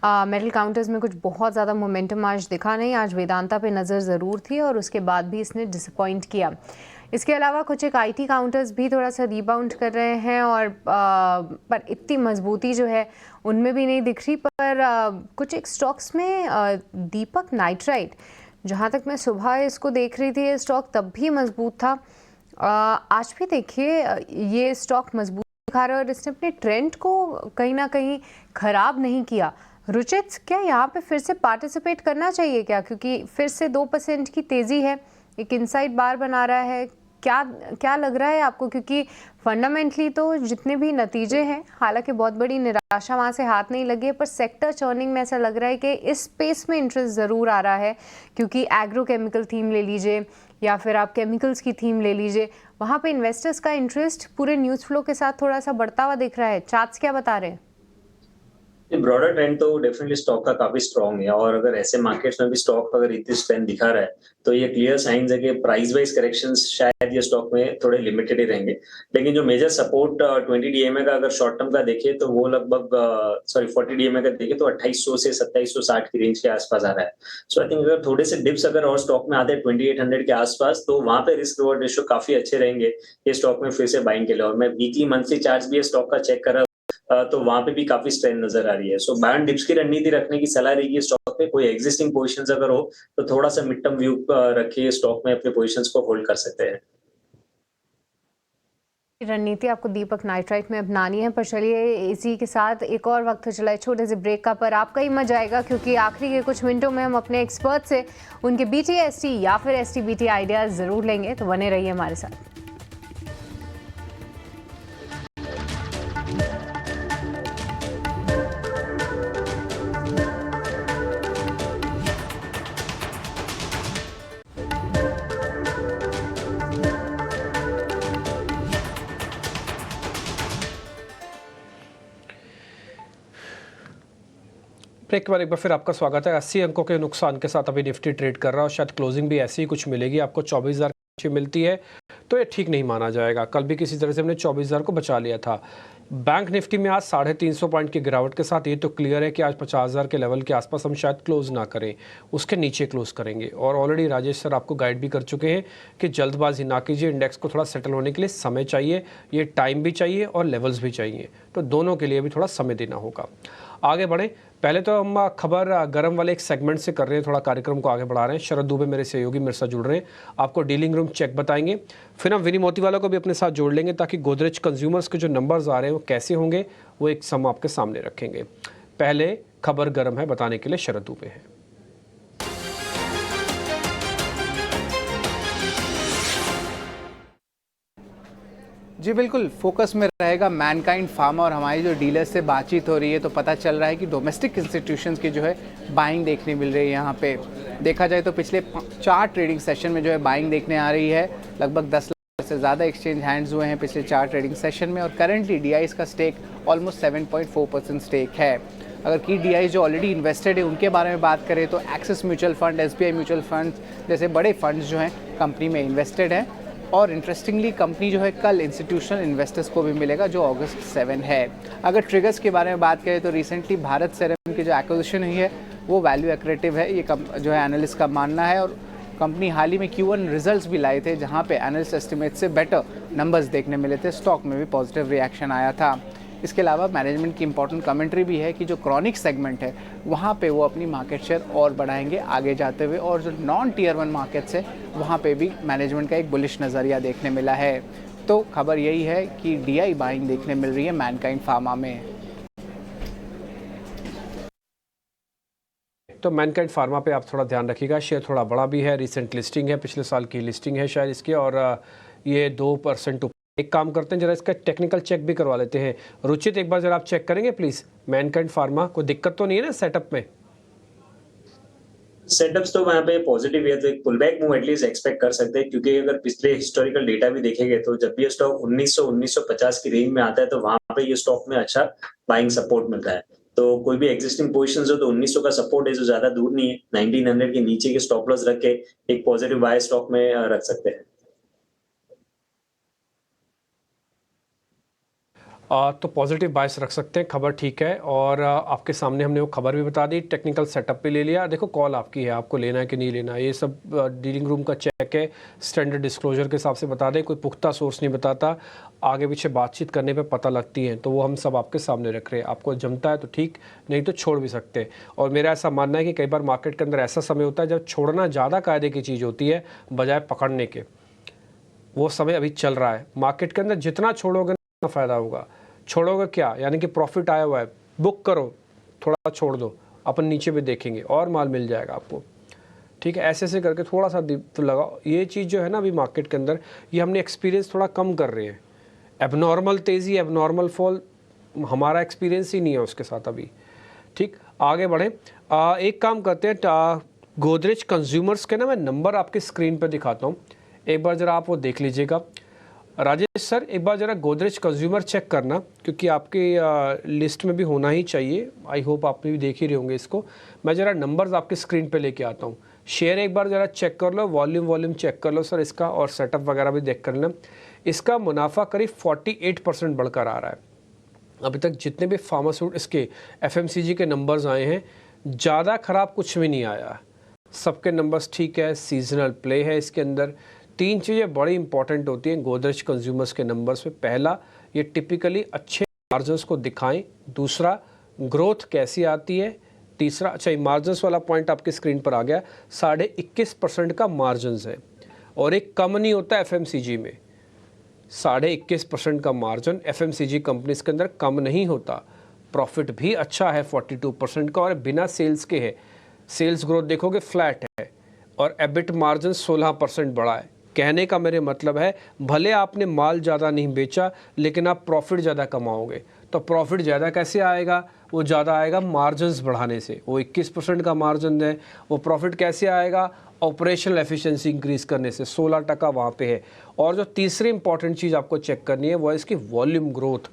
मेटल काउंटर्स में कुछ बहुत ज़्यादा मोमेंटम आज दिखा नहीं। आज वेदांता पे नज़र ज़रूर थी और उसके बाद भी इसने डिसअपॉइंट किया। इसके अलावा कुछ एक IT काउंटर्स भी थोड़ा सा रीबाउंड कर रहे हैं और पर इतनी मजबूती जो है उनमें भी नहीं दिख रही। पर कुछ एक स्टॉक्स में दीपक नाइट्राइट, जहाँ तक मैं सुबह इसको देख रही थी, ये स्टॉक तब भी मजबूत था। आज भी देखिए ये स्टॉक मजबूत दिखा रहा है और इसने अपने ट्रेंड को कहीं ना कहीं ख़राब नहीं किया। रुचित, क्या यहाँ पे फिर से पार्टिसिपेट करना चाहिए क्या? क्योंकि फिर से 2% की तेज़ी है, एक इनसाइड बार बना रहा है। क्या लग रहा है आपको? क्योंकि फंडामेंटली तो जितने भी नतीजे हैं, हालांकि बहुत बड़ी निराशा वहाँ से हाथ नहीं लगी है, पर सेक्टर चर्निंग में ऐसा लग रहा है कि इस स्पेस में इंटरेस्ट ज़रूर आ रहा है। क्योंकि एग्रोकेमिकल थीम ले लीजिए या फिर आप केमिकल्स की थीम ले लीजिए, वहाँ पे इन्वेस्टर्स का इंटरेस्ट पूरे न्यूज़ फ्लो के साथ थोड़ा सा बढ़ता हुआ दिख रहा है। चार्ट्स क्या बता रहे हैं? ये ब्रॉडर ट्रेंड तो डेफिनेटली स्टॉक का काफी स्ट्रांग है, और अगर ऐसे मार्केट्स में भी स्टॉक अगर इतनी स्ट्रेंथ दिखा रहा है तो ये क्लियर साइंस है कि प्राइस वाइज करेक्शंस शायद ये स्टॉक में थोड़े लिमिटेड ही रहेंगे। लेकिन जो मेजर सपोर्ट 20 DMA का अगर शॉर्ट टर्म का देखे तो वो लगभग 40 DMA का देखे तो 2800 से 2760 की रेंज के आसपास आ रहा है। सो आई थिंक अगर थोड़े से डिप्स अगर और स्टॉक में आते हैं 2800 के आसपास, तो वहां पे रिस्क रिवॉर्ड रेशियो काफी अच्छे रहेंगे ये स्टॉक में फिर से बाइंग के लिए। और मैं वीकली मंथली चार्ट भी स्टॉक का चेक कर रहा तो वहां पे भी काफी स्ट्रेंथ नजर आ रही है। सो बाय एंड डिप्स की रणनीति रखने की सलाह रहेगी स्टॉक पे। कोई एग्जिस्टिंग पोजीशंस अगर हो तो थोड़ा सा मिड टर्म व्यू रखिए, स्टॉक में अपने पोजीशंस को होल्ड कर सकते हैं। रणनीति आपको दीपक नाइट्राइट में अपनानी है। पर चलिए इसी के साथ एक और वक्त चला है छोटे से ब्रेक का, पर आपका ही मजा आएगा क्योंकि आखिरी के कुछ मिनटों में हम अपने एक्सपर्ट से उनके BTST या फिर STBT आइडियाज जरूर लेंगे, तो बने रहिए हमारे साथ। ब्रेक के बाद एक बार फिर आपका स्वागत है। 80 अंकों के नुकसान के साथ अभी निफ्टी ट्रेड कर रहा है और शायद क्लोजिंग भी ऐसी ही कुछ मिलेगी। आपको 24,000 की मिलती है तो ये ठीक नहीं माना जाएगा। कल भी किसी तरह से हमने 24,000 को बचा लिया था। बैंक निफ्टी में आज 350 पॉइंट की गिरावट के साथ ये तो क्लियर है कि आज 50,000 के लेवल के आसपास हम शायद क्लोज ना करें, उसके नीचे क्लोज करेंगे। और ऑलरेडी राजेश सर आपको गाइड भी कर चुके हैं कि जल्दबाजी ना कीजिए, इंडेक्स को थोड़ा सेटल होने के लिए समय चाहिए, ये टाइम भी चाहिए और लेवल्स भी चाहिए, तो दोनों के लिए भी थोड़ा समय देना होगा। आगे बढ़ें, पहले तो हम खबर गर्म वाले एक सेगमेंट से कर रहे हैं, थोड़ा कार्यक्रम को आगे बढ़ा रहे हैं। शरद दुबे मेरे सहयोगी मेरे साथ जुड़ रहे हैं, आपको डीलिंग रूम चेक बताएंगे। फिर हम विनी मोतीवाला को भी अपने साथ जोड़ लेंगे ताकि गोदरेज कंज्यूमर्स के जो नंबर्स आ रहे हैं वो कैसे होंगे वो एक सम आपके सामने रखेंगे। पहले खबर गर्म है बताने के लिए शरद दुबे हैं। जी बिल्कुल, फोकस में रहेगा मैनकाइंड फार्मा और हमारी जो डीलर्स से बातचीत हो रही है तो पता चल रहा है कि डोमेस्टिक इंस्टीट्यूशंस की जो है बाइंग देखने मिल रही है। यहाँ पे देखा जाए तो पिछले 4 ट्रेडिंग सेशन में जो है बाइंग देखने आ रही है। लगभग 10 लाख से ज़्यादा एक्सचेंज हैंड्स हुए हैं पिछले 4 ट्रेडिंग सेशन में और करेंटली DIs का स्टेक ऑलमोस्ट 7.4% स्टेक है। अगर की DIs जो ऑलरेडी इन्वेस्टेड है उनके बारे में बात करें तो axis mutual fund, SBI mutual fund जैसे बड़े फंड्स जो हैं कंपनी में इन्वेस्टेड हैं। और इंटरेस्टिंगली कंपनी जो है कल इंस्टीट्यूशनल इन्वेस्टर्स को भी मिलेगा जो अगस्त 7 है। अगर ट्रिगर्स के बारे में बात करें तो रिसेंटली भारत सेरम की जो एक्विजिशन हुई है वो वैल्यू एक्रेटिव है, ये जो है एनालिस्ट का मानना है। और कंपनी हाल ही में Q1 रिजल्ट्स भी लाए थे जहां पे एनालिस्ट एस्टिमेट से बेटर नंबर्स देखने मिले थे, स्टॉक में भी पॉजिटिव रिएक्शन आया था। इसके अलावा मैनेजमेंट की इंपॉर्टेंट कमेंट्री भी है कि जो क्रॉनिक सेगमेंट है वहाँ पे वो अपनी मार्केट शेयर और बढ़ाएंगे आगे जाते हुए, और जो नॉन टीयर 1 मार्केट्स है वहाँ पे भी मैनेजमेंट का एक बुलिश नज़रिया देखने मिला है। तो खबर यही है कि DI बाइंग देखने मिल रही है मैनकाइंड फार्मा में। तो मैनकाइंड फार्मा पे आप थोड़ा ध्यान रखिएगा, शेयर थोड़ा बड़ा भी है, रिसेंट लिस्टिंग है, पिछले साल की लिस्टिंग है शायद इसकी, और ये 2% एक काम करते हैं जरा इसका टेक्निकल चेक भी करवा लेते हैं। रुचित एक बार जरा आप चेक करेंगे प्लीज मैनकाइंड फार्मा, कोई दिक्कत तो नहीं है ना सेटअप में? सेटअप्स तो वहाँ पे पॉजिटिव है, तो एक पुलबैक मूव एटलीस्ट एक्सपेक्ट कर सकते हैं, क्योंकि अगर पिछले हिस्टोरिकल डेटा भी देखेंगे तो जब भी ये स्टॉक 1900-1950 की रेंज में आता है तो वहां पे ये स्टॉक में अच्छा बाइंग सपोर्ट मिलता है। तो कोई भी एग्जिस्टिंग पोजीशंस हो तो 1900 का सपोर्ट है जो ज्यादा दूर नहीं है, 1900 के नीचे के स्टॉप लॉस रख के एक पॉजिटिव बाय स्टॉक में रख सकते हैं। तो पॉजिटिव बायस रख सकते हैं, खबर ठीक है। और आपके सामने हमने वो खबर भी बता दी, टेक्निकल सेटअप भी ले लिया। देखो कॉल आपकी है, आपको लेना है कि नहीं लेना है, ये सब डीलिंग रूम का चेक है, स्टैंडर्ड डिस्क्लोजर के हिसाब से बता दें, कोई पुख्ता सोर्स नहीं बताता, आगे पीछे बातचीत करने पे पता लगती हैं, तो वो हम सब आपके सामने रख रहे हैं। आपको जमता है तो ठीक, नहीं तो छोड़ भी सकते हैं। और मेरा ऐसा मानना है कि कई बार मार्केट के अंदर ऐसा समय होता है जब छोड़ना ज़्यादा कायदे की चीज़ होती है बजाय पकड़ने के। वो समय अभी चल रहा है मार्केट के अंदर, जितना छोड़ोगे उतना फ़ायदा होगा। छोड़ोगे क्या, यानी कि प्रॉफिट आया हुआ है, बुक करो, थोड़ा छोड़ दो, अपन नीचे भी देखेंगे और माल मिल जाएगा आपको, ठीक है। ऐसे ऐसे करके थोड़ा सा लगाओ। ये चीज़ जो है ना अभी मार्केट के अंदर, ये हमने एक्सपीरियंस थोड़ा कम कर रहे हैं। एबनॉर्मल तेज़ी, एबनॉर्मल फॉल हमारा एक्सपीरियंस ही नहीं है उसके साथ अभी, ठीक। आगे बढ़ें। एक काम करते हैं, गोदरेज कंज्यूमर्स के ना मैं नंबर आपकी स्क्रीन पर दिखाता हूँ, एक बार ज़रा आप वो देख लीजिएगा। राजेश सर एक बार ज़रा गोदरेज कंज्यूमर चेक करना, क्योंकि आपकी लिस्ट में भी होना ही चाहिए। आई होप आप भी देख ही रहे होंगे इसको। मैं ज़रा नंबर्स आपकी स्क्रीन पे लेके आता हूँ। शेयर एक बार ज़रा चेक कर लो, वॉल्यूम चेक कर लो सर इसका, और सेटअप वगैरह भी देख कर लेना। इसका मुनाफा करीब 48% बढ़कर आ रहा है। अभी तक जितने भी फार्मास्यूटिकल इसके FMCG के नंबर्स आए हैं, ज़्यादा ख़राब कुछ भी नहीं आया, सबके नंबर्स ठीक है। सीजनल प्ले है इसके अंदर। 3 चीज़ें बड़ी इंपॉर्टेंट होती हैं गोदरेज कंज्यूमर्स के नंबर्स में। पहला, ये टिपिकली अच्छे मार्जिन्स को दिखाएं। दूसरा, ग्रोथ कैसी आती है। तीसरा, अच्छा ये मार्जिन्स वाला पॉइंट आपकी स्क्रीन पर आ गया, 21.5% का मार्जिन्स है, और एक कम नहीं होता FMCG में। 21.5% का मार्जिन FMCG कंपनीज के अंदर कम नहीं होता। प्रॉफिट भी अच्छा है 42% का, और बिना सेल्स के है। सेल्स ग्रोथ देखोगे फ्लैट है, और एबिट मार्जिन 16% बढ़ा है। कहने का मेरे मतलब है, भले आपने माल ज़्यादा नहीं बेचा लेकिन आप प्रॉफिट ज़्यादा कमाओगे। तो प्रॉफिट ज़्यादा कैसे आएगा, वो ज़्यादा आएगा मार्जिन्स बढ़ाने से। वो 21% का मार्जिन है, वो प्रॉफिट कैसे आएगा, ऑपरेशनल एफिशिएंसी इंक्रीज करने से। 16% वहाँ पे है। और जो तीसरी इंपॉर्टेंट चीज़ आपको चेक करनी है वो है इसकी वॉल्यूम ग्रोथ,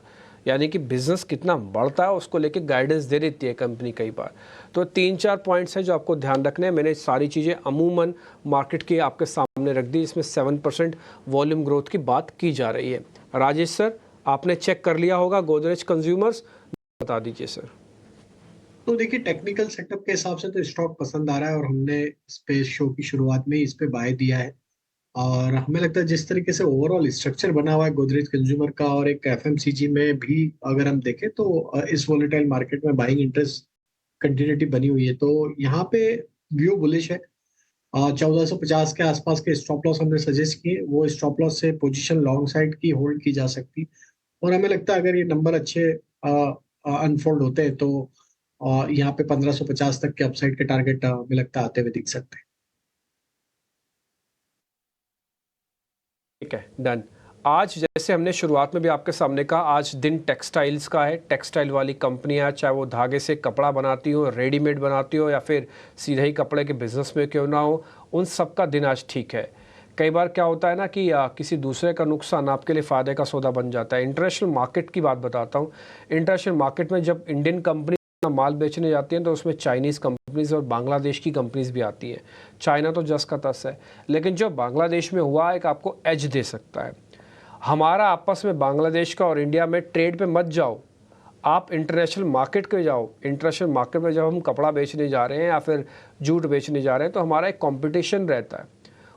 यानी कि बिज़नेस कितना बढ़ता है उसको लेके गाइडेंस दे देती है कंपनी कई बार। तो 3-4 पॉइंट्स हैं जो आपको ध्यान रखने हैं। मैंने सारी चीज़ें अमूमन मार्केट की आपके सामने रख दी, इसमें 7% वॉल्यूम ग्रोथ की बात की जा रही है। राजेश सर आपने चेक कर लिया होगा गोदरेज कंज्यूमर्स, बता दीजिए सर। तो देखिए टेक्निकल सेटअप के हिसाब से तो स्टॉक पसंद आ रहा है, और हमने इस पे शो की शुरुआत में इस पे बाय दिया है। और हमें लगता है जिस तरीके से ओवरऑल स्ट्रक्चर बना हुआ है गोदरेज कंज्यूमर का, और एक FMCG में भी अगर हम देखें तो इस वोलेटाइल मार्केट में बाइंग इंटरेस्ट कंटिन्यूटी बनी हुई है। तो यहाँ पे व्यू बुलिश है। 1450 के आसपास के स्टॉप लॉस हमने सजेस्ट किए, वो स्टॉप लॉस से पोजीशन लॉन्ग साइड की होल्ड की जा सकती। और हमें लगता है अगर ये नंबर अच्छे अनफोल्ड होते हैं तो यहाँ पे 1550 तक के अपसाइड के टारगेट हमें लगता है आते हुए दिख सकते हैं। ठीक है, डन। आज जैसे हमने शुरुआत में भी आपके सामने कहा, आज दिन टेक्सटाइल्स का है। टेक्सटाइल वाली कंपनियां, चाहे वो धागे से कपड़ा बनाती हो, रेडीमेड बनाती हो, या फिर सीधे ही कपड़े के बिजनेस में क्यों ना हो, उन सब का दिन आज ठीक है। कई बार क्या होता है ना कि किसी दूसरे का नुकसान आपके लिए फ़ायदे का सौदा बन जाता है। इंटरनेशनल मार्केट की बात बताता हूँ। इंटरनेशनल मार्केट में जब इंडियन कंपनी माल बेचने जाती हैं तो उसमें चाइनीज़ कंपनीज और बांग्लादेश की कंपनीज भी आती हैं। चाइना तो जस का तस है, लेकिन जो बांग्लादेश में हुआ एक आपको एज दे सकता है। हमारा आपस में बांग्लादेश का और इंडिया में ट्रेड पे मत जाओ, आप इंटरनेशनल मार्केट पे जाओ। इंटरनेशनल मार्केट में जब हम कपड़ा बेचने जा रहे हैं या फिर जूट बेचने जा रहे हैं तो हमारा एक कंपटीशन रहता है।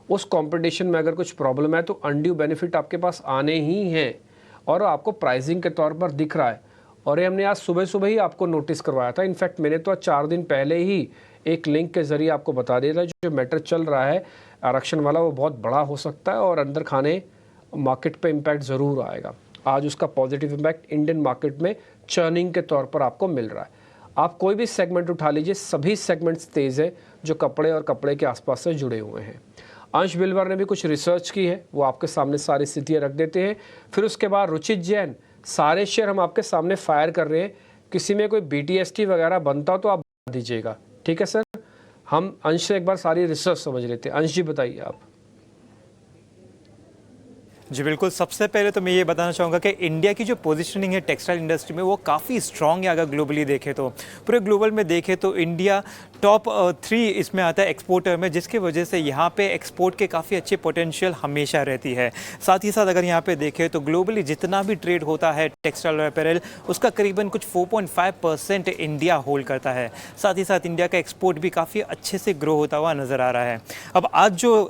उस कंपटीशन में अगर कुछ प्रॉब्लम है तो अनड्यू बेनिफिट आपके पास आने ही हैं, और आपको प्राइसिंग के तौर पर दिख रहा है। और ये हमने आज सुबह ही आपको नोटिस करवाया था। इनफैक्ट मैंने तो 4 दिन पहले ही एक लिंक के ज़रिए आपको बता दिया था, जो मैटर चल रहा है आरक्षण वाला वो बहुत बड़ा हो सकता है और अंदर खाने मार्केट पे इम्पैक्ट ज़रूर आएगा। आज उसका पॉजिटिव इम्पैक्ट इंडियन मार्केट में चर्निंग के तौर पर आपको मिल रहा है। आप कोई भी सेगमेंट उठा लीजिए, सभी सेगमेंट्स तेज़ है जो कपड़े और कपड़े के आसपास से जुड़े हुए हैं। अंश बिलवर ने भी कुछ रिसर्च की है, वो आपके सामने सारी स्थितियाँ रख देते हैं। फिर उसके बाद रुचित जैन, सारे शेयर हम आपके सामने फायर कर रहे हैं। किसी में कोई BTST वगैरह बनता हो तो आप बता दीजिएगा, ठीक है सर। हम अंश से एक बार सारी रिसर्च समझ लेते हैं। अंश जी बताइए आप। जी बिल्कुल, सबसे पहले तो मैं ये बताना चाहूँगा कि इंडिया की जो पोजीशनिंग है टेक्सटाइल इंडस्ट्री में वो काफ़ी स्ट्रॉन्ग है। अगर ग्लोबली देखें तो, पूरे ग्लोबल में देखें तो इंडिया टॉप 3 इसमें आता है एक्सपोर्टर में, जिसकी वजह से यहाँ पे एक्सपोर्ट के काफ़ी अच्छे पोटेंशियल हमेशा रहती है। साथ ही साथ अगर यहाँ पे देखें तो ग्लोबली जितना भी ट्रेड होता है टेक्सटाइल और अपैरल, उसका करीबन कुछ 4.5% इंडिया होल्ड करता है। साथ ही साथ इंडिया का एक्सपोर्ट भी काफ़ी अच्छे से ग्रो होता हुआ नज़र आ रहा है। अब आज जो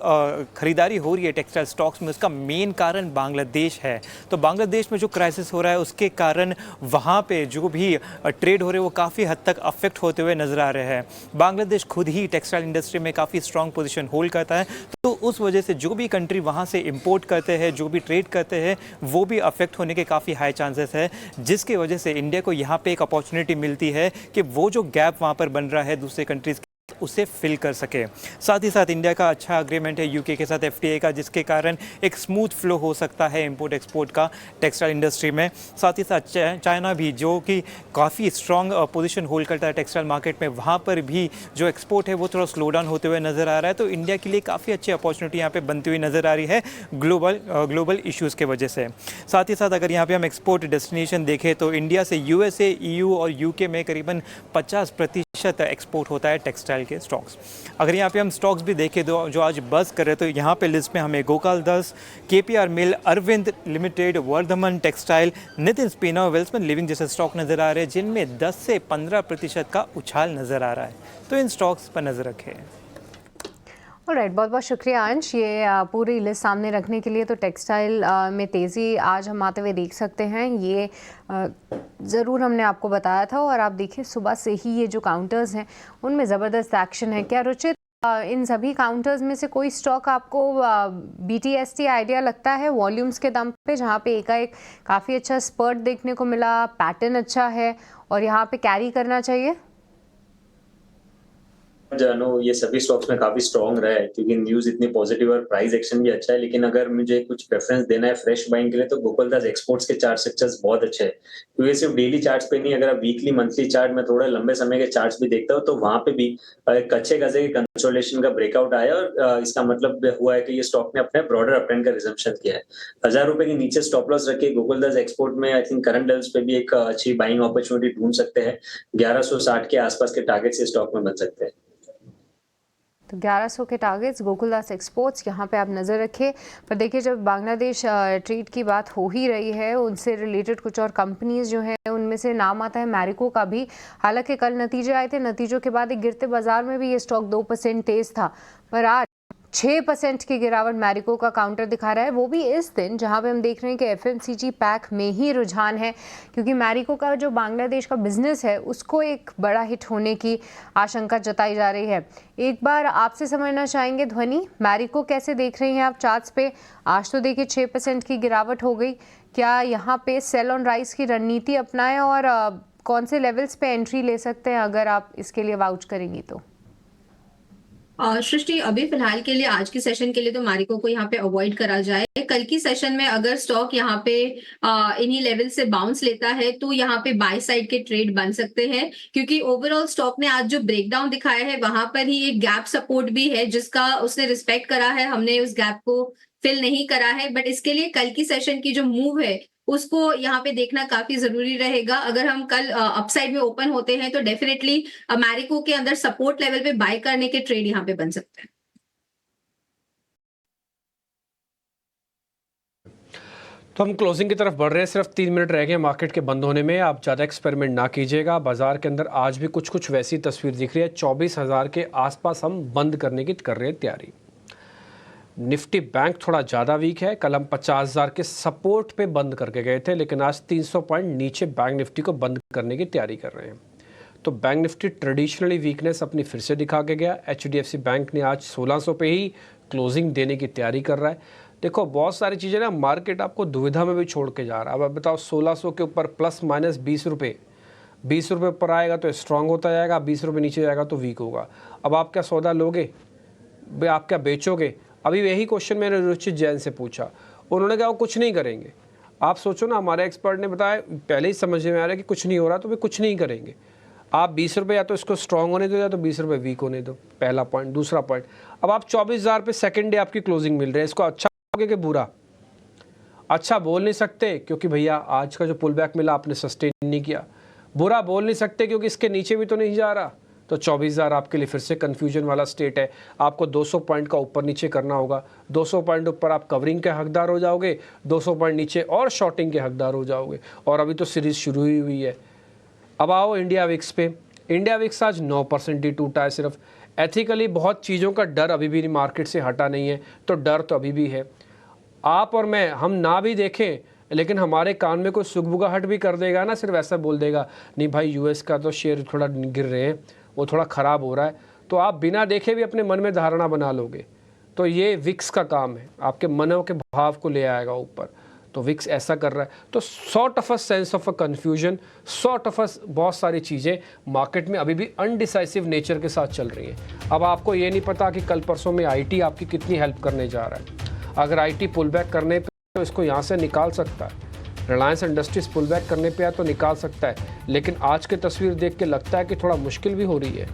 ख़रीदारी हो रही है टेक्सटाइल स्टॉक्स में, उसका मेन कारण बांग्लादेश है। तो बांग्लादेश में जो क्राइसिस हो रहा है उसके कारण वहाँ पे जो भी ट्रेड हो रहे हैं वो काफ़ी हद तक अफेक्ट होते हुए नज़र आ रहे हैं। बांग्लादेश खुद ही टेक्सटाइल इंडस्ट्री में काफ़ी स्ट्रॉन्ग पोजीशन होल्ड करता है, तो उस वजह से जो भी कंट्री वहाँ से इंपोर्ट करते हैं, जो भी ट्रेड करते हैं, वो भी अफेक्ट होने के काफ़ी हाई चांसेस है, जिसकी वजह से इंडिया को यहाँ पे एक अपॉर्चुनिटी मिलती है कि वो जो गैप वहाँ पर बन रहा है दूसरे कंट्रीज़ उसे फिल कर सके। साथ ही साथ इंडिया का अच्छा एग्रीमेंट है यूके के साथ FTA का, जिसके कारण एक स्मूथ फ्लो हो सकता है इंपोर्ट एक्सपोर्ट का टेक्सटाइल इंडस्ट्री में। साथ ही साथ चाइना भी जो कि काफ़ी स्ट्रॉन्ग पोजीशन होल्ड करता है टेक्सटाइल मार्केट में, वहाँ पर भी जो एक्सपोर्ट है वो थोड़ा स्लो डाउन होते हुए नज़र आ रहा है। तो इंडिया के लिए काफ़ी अच्छी अपॉर्चुनिटी यहाँ पर बनती हुई नज़र आ रही है ग्लोबल इशूज़ के वजह से। साथ ही साथ अगर यहाँ पर हम एक्सपोर्ट डेस्टिनेशन देखें तो इंडिया से USA, EU और UK में करीबन 50% एक्सपोर्ट होता है टेक्सटाइल के स्टॉक्स। अगर यहाँ पे हम स्टॉक्स भी देखें तो जो आज बज़ कर रहे हैं, तो यहाँ पे लिस्ट में हमें Gopaldas, KPR mill, Arvind limited, Vardhman textile, Nitin spinner, Welspun living जैसे स्टॉक नज़र आ रहे हैं, जिनमें 10 से 15% का उछाल नज़र आ रहा है। तो इन स्टॉक्स पर नज़र रखें। ऑलराइट, बहुत बहुत शुक्रिया अंश, ये पूरी लिस्ट सामने रखने के लिए। तो टेक्सटाइल में तेज़ी आज हम आते हुए देख सकते हैं, ये ज़रूर हमने आपको बताया था। और आप देखिए सुबह से ही ये जो काउंटर्स हैं उनमें ज़बरदस्त एक्शन है। क्या रुचित, इन सभी काउंटर्स में से कोई स्टॉक आपको BTST आइडिया लगता है वॉल्यूम्स के दम पे, जहाँ पे एकाएक काफ़ी अच्छा स्पर्ट देखने को मिला, पैटर्न अच्छा है और यहाँ पे कैरी करना चाहिए? जानो ये सभी स्टॉक्स में काफी स्ट्रॉन्ग रहा है क्योंकि न्यूज इतनी पॉजिटिव और प्राइस एक्शन भी अच्छा है। लेकिन अगर मुझे कुछ प्रेफरेंस देना है फ्रेश बाइंग के लिए तो गोकुलदास एक्सपोर्ट्स के चार्ट स्ट्रक्चर्स बहुत अच्छे हैं, क्योंकि सिर्फ डेली चार्ट्स पे नहीं, अगर आप वीकली मंथली चार्ट में थोड़े लंबे समय के चार्ट्स भी देखता हो तो वहां पे भी एक अच्छे खासे कंसोलिडेशन का ब्रेकआउट आया और इसका मतलब हुआ है कि ये स्टॉक ने अपने ब्रॉडर अपट्रेंड का रिजम्पशन किया है। 1000 रुपए के नीचे स्टॉप लॉस रखे गोकुलदास एक्सपोर्ट में आई थिंक करंट लेवल्स पे भी एक अच्छी बाइंग अपॉर्चुनिटी ढूंढ सकते हैं। 1160 के आसपास के टारगेट से स्टॉक में बन सकते हैं। तो 1100 के टारगेट्स गोकुलदास एक्सपोर्ट्स, यहाँ पे आप नज़र रखें। पर देखिए जब बांग्लादेश ट्रेड की बात हो ही रही है, उनसे रिलेटेड कुछ और कंपनीज जो हैं उनमें से नाम आता है मैरिको का भी। हालांकि कल नतीजे आए थे, नतीजों के बाद एक गिरते बाजार में भी ये स्टॉक 2% तेज था, पर आज 6% की गिरावट मैरिको का काउंटर दिखा रहा है, वो भी इस दिन जहां पे हम देख रहे हैं कि FMCG पैक में ही रुझान है, क्योंकि मैरिको का जो बांग्लादेश का बिजनेस है उसको एक बड़ा हिट होने की आशंका जताई जा रही है। एक बार आपसे समझना चाहेंगे ध्वनि, मैरिको कैसे देख रही हैं आप चार्ट्स पे? आज तो देखिए 6% की गिरावट हो गई, क्या यहाँ पे सेल ऑन राइस की रणनीति अपनाएं और कौन से लेवल्स पे एंट्री ले सकते हैं अगर आप इसके लिए वाउच करेंगी तो? सृष्टि, अभी फिलहाल के लिए आज की सेशन के लिए तो मैरिको को यहाँ पे अवॉइड करा जाए। कल की सेशन में अगर स्टॉक यहाँ पे इन्हीं लेवल से बाउंस लेता है तो यहाँ पे बाय साइड के ट्रेड बन सकते हैं, क्योंकि ओवरऑल स्टॉक ने आज जो ब्रेकडाउन दिखाया है वहां पर ही एक गैप सपोर्ट भी है जिसका उसने रिस्पेक्ट करा है, हमने उस गैप को फिल नहीं करा है। बट इसके लिए कल की सेशन की जो मूव है उसको यहाँ पे देखना काफी जरूरी रहेगा। अगर हम कल अपसाइड में ओपन होते हैं तो डेफिनेटली मैरिको के अंदर सपोर्ट लेवल पे बाय करने के ट्रेड यहाँ पे बन सकते हैं। तो हम क्लोजिंग की तरफ बढ़ रहे हैं, सिर्फ 3 मिनट रह गए मार्केट के बंद होने में। आप ज़्यादा एक्सपेरिमेंट ना कीजिएगा। बाजार के अंदर आज भी कुछ वैसी तस्वीर दिख रही है। 24,000 के आसपास हम बंद करने की कर रहे हैं तैयारी। निफ्टी बैंक थोड़ा ज़्यादा वीक है, कल हम 50,000 के सपोर्ट पे बंद करके गए थे, लेकिन आज 300 पॉइंट नीचे बैंक निफ्टी को बंद करने की तैयारी कर रहे हैं। तो बैंक निफ्टी ट्रेडिशनली वीकनेस अपनी फिर से दिखा के गया। HDFC बैंक ने आज 1600 पे ही क्लोजिंग देने की तैयारी कर रहा है। देखो बहुत सारी चीज़ें ना, मार्केट आपको दुविधा में भी छोड़ के जा रहा है। अब बताओ 1600 के ऊपर प्लस माइनस 20 रुपये, 20 रुपये ऊपर आएगा तो स्ट्रांग होता जाएगा, 20 रुपये नीचे जाएगा तो वीक होगा। अब आप क्या सौदा लोगे, आप क्या बेचोगे? अभी यही क्वेश्चन मैंने रुचित जैन से पूछा, उन्होंने कहा वो कुछ नहीं करेंगे। आप सोचो ना, हमारे एक्सपर्ट ने बताया पहले ही समझ में आ रहा है कि कुछ नहीं हो रहा तो वे कुछ नहीं करेंगे। आप 20 रुपये या तो इसको स्ट्रांग होने दो या तो 20 रुपये वीक होने दो, पहला पॉइंट। दूसरा पॉइंट, अब आप 24,000 पे सेकंड डे आपकी क्लोजिंग मिल रही है, इसको अच्छा बोलोगे कि बुरा? अच्छा बोल नहीं सकते क्योंकि भैया आज का जो पुल बैक मिला आपने सस्टेन नहीं किया। बुरा बोल नहीं सकते क्योंकि इसके नीचे भी तो नहीं जा रहा। तो 24,000 आपके लिए फिर से कन्फ्यूजन वाला स्टेट है। आपको 200 पॉइंट का ऊपर नीचे करना होगा। 200 पॉइंट ऊपर आप कवरिंग के हकदार हो जाओगे, 200 पॉइंट नीचे और शॉर्टिंग के हकदार हो जाओगे। और अभी तो सीरीज़ शुरू ही हुई है। अब आओ इंडिया विक्स पे। इंडिया विक्स आज 9% ही टूटा है सिर्फ। एथिकली बहुत चीज़ों का डर अभी भी मार्केट से हटा नहीं है, तो डर तो अभी भी है। आप और मैं, हम ना भी देखें लेकिन हमारे कान में कोई सुगबुगाहट भी कर देगा ना, सिर्फ ऐसा बोल देगा नहीं भाई यूएस का तो शेयर थोड़ा गिर रहे हैं, वो थोड़ा ख़राब हो रहा है, तो आप बिना देखे भी अपने मन में धारणा बना लोगे। तो ये विक्स का काम है, आपके मनों के भाव को ले आएगा ऊपर। तो विक्स ऐसा कर रहा है। तो sort of a sense of a confusion, sort of a बहुत सारी चीज़ें मार्केट में अभी भी अनडिसाइसिव नेचर के साथ चल रही हैं। अब आपको ये नहीं पता कि कल परसों में आईटी आपकी कितनी हेल्प करने जा रहा है। अगर आईटी पुल बैक करने पे तो इसको यहाँ से निकाल सकता है। रिलायंस इंडस्ट्रीज पुल बैक करने पे तो निकाल सकता है, लेकिन आज की तस्वीर देख के लगता है कि थोड़ा मुश्किल भी हो रही है।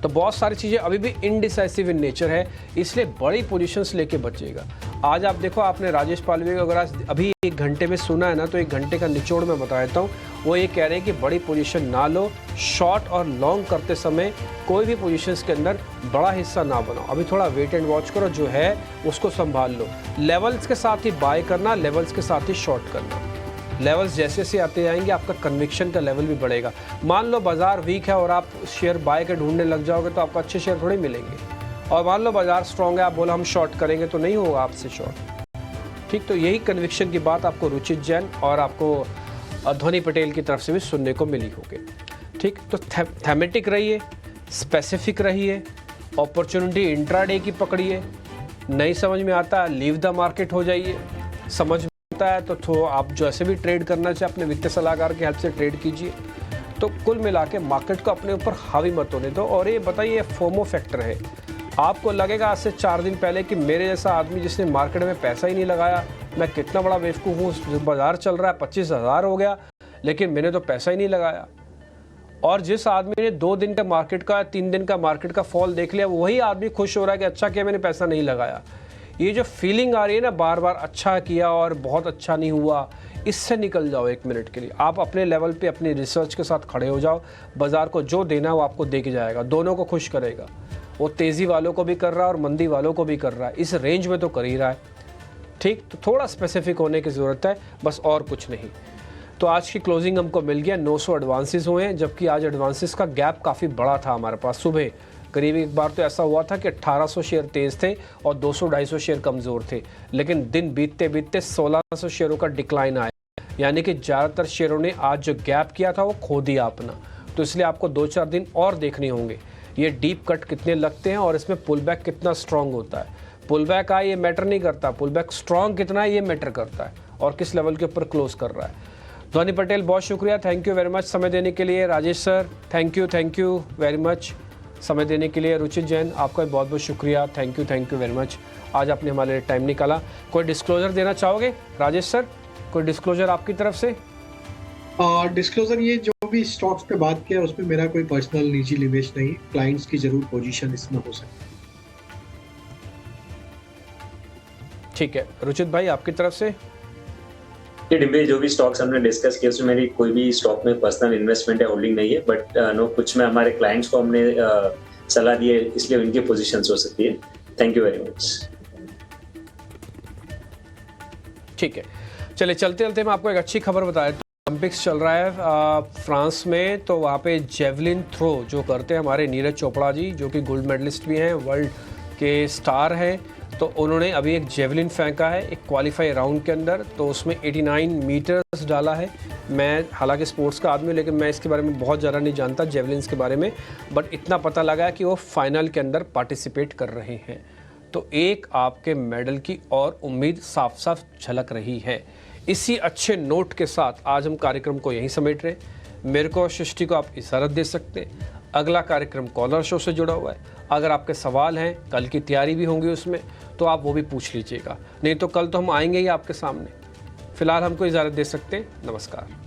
तो बहुत सारी चीज़ें अभी भी इनडिसाइसिव इन नेचर है, इसलिए बड़ी पोजीशंस लेके बचेगा। आज आप देखो, आपने राजेश पालवे को अगर आज अभी 1 घंटे में सुना है ना, तो 1 घंटे का निचोड़ मैं बता देता हूँ। वो ये कह रहे हैं कि बड़ी पोजीशन ना लो, शॉर्ट और लॉन्ग करते समय कोई भी पोजीशंस के अंदर बड़ा हिस्सा ना बनाओ। अभी थोड़ा वेट एंड वॉच करो, जो है उसको संभाल लो। लेवल्स के साथ ही बाय करना, लेवल्स के साथ ही शॉर्ट करना। लेवल्स जैसे जैसे आते जाएंगे आपका कन्विक्शन का लेवल भी बढ़ेगा। मान लो बाजार वीक है और आप शेयर बाय के ढूंढने लग जाओगे तो आपको अच्छे शेयर थोड़े मिलेंगे। और मान लो बाजार स्ट्रॉन्ग है, आप बोलो हम शॉर्ट करेंगे, तो नहीं होगा आपसे शॉर्ट। ठीक, तो यही कन्विक्शन की बात आपको रुचित जैन और आपको ध्वनि पटेल की तरफ से भी सुनने को मिली होगी। ठीक, तो थेमेटिक रहिए, स्पेसिफिक रहिए, अपॉर्चुनिटी इंट्राडे की पकड़िए। नहीं समझ में आता लीव द मार्केट हो जाइए, समझ में आता है तो आप जैसे भी ट्रेड करना चाहे अपने वित्तीय सलाहकार की हेल्प से ट्रेड कीजिए। तो कुल मिला के मार्केट को अपने ऊपर हावी मत होने दो। और ये बताइए, फोमो फैक्टर है। आपको लगेगा आज से 4 दिन पहले कि मेरे जैसा आदमी जिसने मार्केट में पैसा ही नहीं लगाया, मैं कितना बड़ा बेवकूफ़ हूँ। बाजार चल रहा है 25,000 हो गया, लेकिन मैंने तो पैसा ही नहीं लगाया। और जिस आदमी ने 2 दिन का मार्केट का, 3 दिन का मार्केट का फॉल देख लिया, वही आदमी खुश हो रहा है कि अच्छा किया मैंने पैसा नहीं लगाया। ये जो फीलिंग आ रही है ना बार बार, अच्छा किया और बहुत अच्छा नहीं हुआ, इससे निकल जाओ 1 मिनट के लिए। आप अपने लेवल पे अपनी रिसर्च के साथ खड़े हो जाओ। बाजार को जो देना है वो आपको दे के जाएगा, दोनों को खुश करेगा। वो तेज़ी वालों को भी कर रहा है और मंदी वालों को भी कर रहा है, इस रेंज में तो कर ही रहा है। ठीक, तो थोड़ा स्पेसिफिक होने की ज़रूरत है, बस और कुछ नहीं। तो आज की क्लोजिंग हमको मिल गया 900 एडवांसेस हुए हैं, जबकि आज एडवांसेस का गैप काफ़ी बड़ा था हमारे पास। सुबह करीब एक बार तो ऐसा हुआ था कि 1800 शेयर तेज़ थे और 200-250 शेयर कमज़ोर थे, लेकिन दिन बीतते बीतते 1600 शेयरों का डिक्लाइन आया। यानी कि ज़्यादातर शेयरों ने आज जो गैप किया था वो खो दिया अपना। तो इसलिए आपको 2-4 दिन और देखने होंगे ये डीप कट कितने लगते हैं और इसमें पुल बैक कितना स्ट्रॉन्ग होता है। पुल बैक आए ये मैटर नहीं करता, पुल बैक स्ट्रॉन्ग कितना है ये मैटर करता है, और किस लेवल के ऊपर क्लोज कर रहा है। ध्वनि पटेल बहुत शुक्रिया, थैंक यू वेरी मच समय देने के लिए। Rajesh sir thank you very much समय देने के लिए। रुचित जैन आपका भी बहुत बहुत शुक्रिया, थैंक यू वेरी मच। आज आपने हमारे लिए टाइम निकाला। कोई डिस्क्लोजर देना चाहोगे राजेश सर? कोई डिस्क्लोजर आपकी तरफ से? डिस्क्लोजर, ये जो भी स्टॉक्स पे बात किया उसमें मेरा कोई पर्सनल निजी निवेश नहीं, क्लाइंट्स की जरूर पोजीशन इसमें हो सकती है। ठीक है, रुचित भाई आपकी तरफ से? ये डिब्बे जो भी स्टॉक्स हमने डिस्कस किए उसमें मेरी कोई भी स्टॉक में पर्सनल इन्वेस्टमेंट है, होल्डिंग नहीं है, बट नो कुछ में हमारे क्लाइंट्स को हमने सलाह दी है, इसलिए उनकी पोजीशंस हो सकती है। Thank you very much. ठीक है, चलिए चलते चलते मैं आपको एक अच्छी खबर बताया। ओलंपिक्स चल रहा है फ्रांस में, तो वहाँ पे जेवलिन थ्रो जो करते हैं हमारे नीरज चोपड़ा जी, जो कि गोल्ड मेडलिस्ट भी हैं, वर्ल्ड के स्टार हैं, तो उन्होंने अभी एक जेवलिन फेंका है एक क्वालिफाई राउंड के अंदर। तो उसमें 89 मीटर्स डाला है। मैं हालांकि स्पोर्ट्स का आदमी हूँ, लेकिन मैं इसके बारे में बहुत ज़्यादा नहीं जानता जेवलिन्स के बारे में, बट इतना पता लगा कि वो फाइनल के अंदर पार्टिसिपेट कर रहे हैं। तो एक आपके मेडल की और उम्मीद साफ साफ झलक रही है। इसी अच्छे नोट के साथ आज हम कार्यक्रम को यहीं समेट रहे हैं। मेरे को सृष्टि को आप इशारत दे सकते हैं। अगला कार्यक्रम कॉलर शो से जुड़ा हुआ है। अगर आपके सवाल हैं, कल की तैयारी भी होंगी उसमें, तो आप वो भी पूछ लीजिएगा। नहीं तो कल तो हम आएंगे ही आपके सामने। फिलहाल हमको इजाज़त दे सकते हैं। नमस्कार।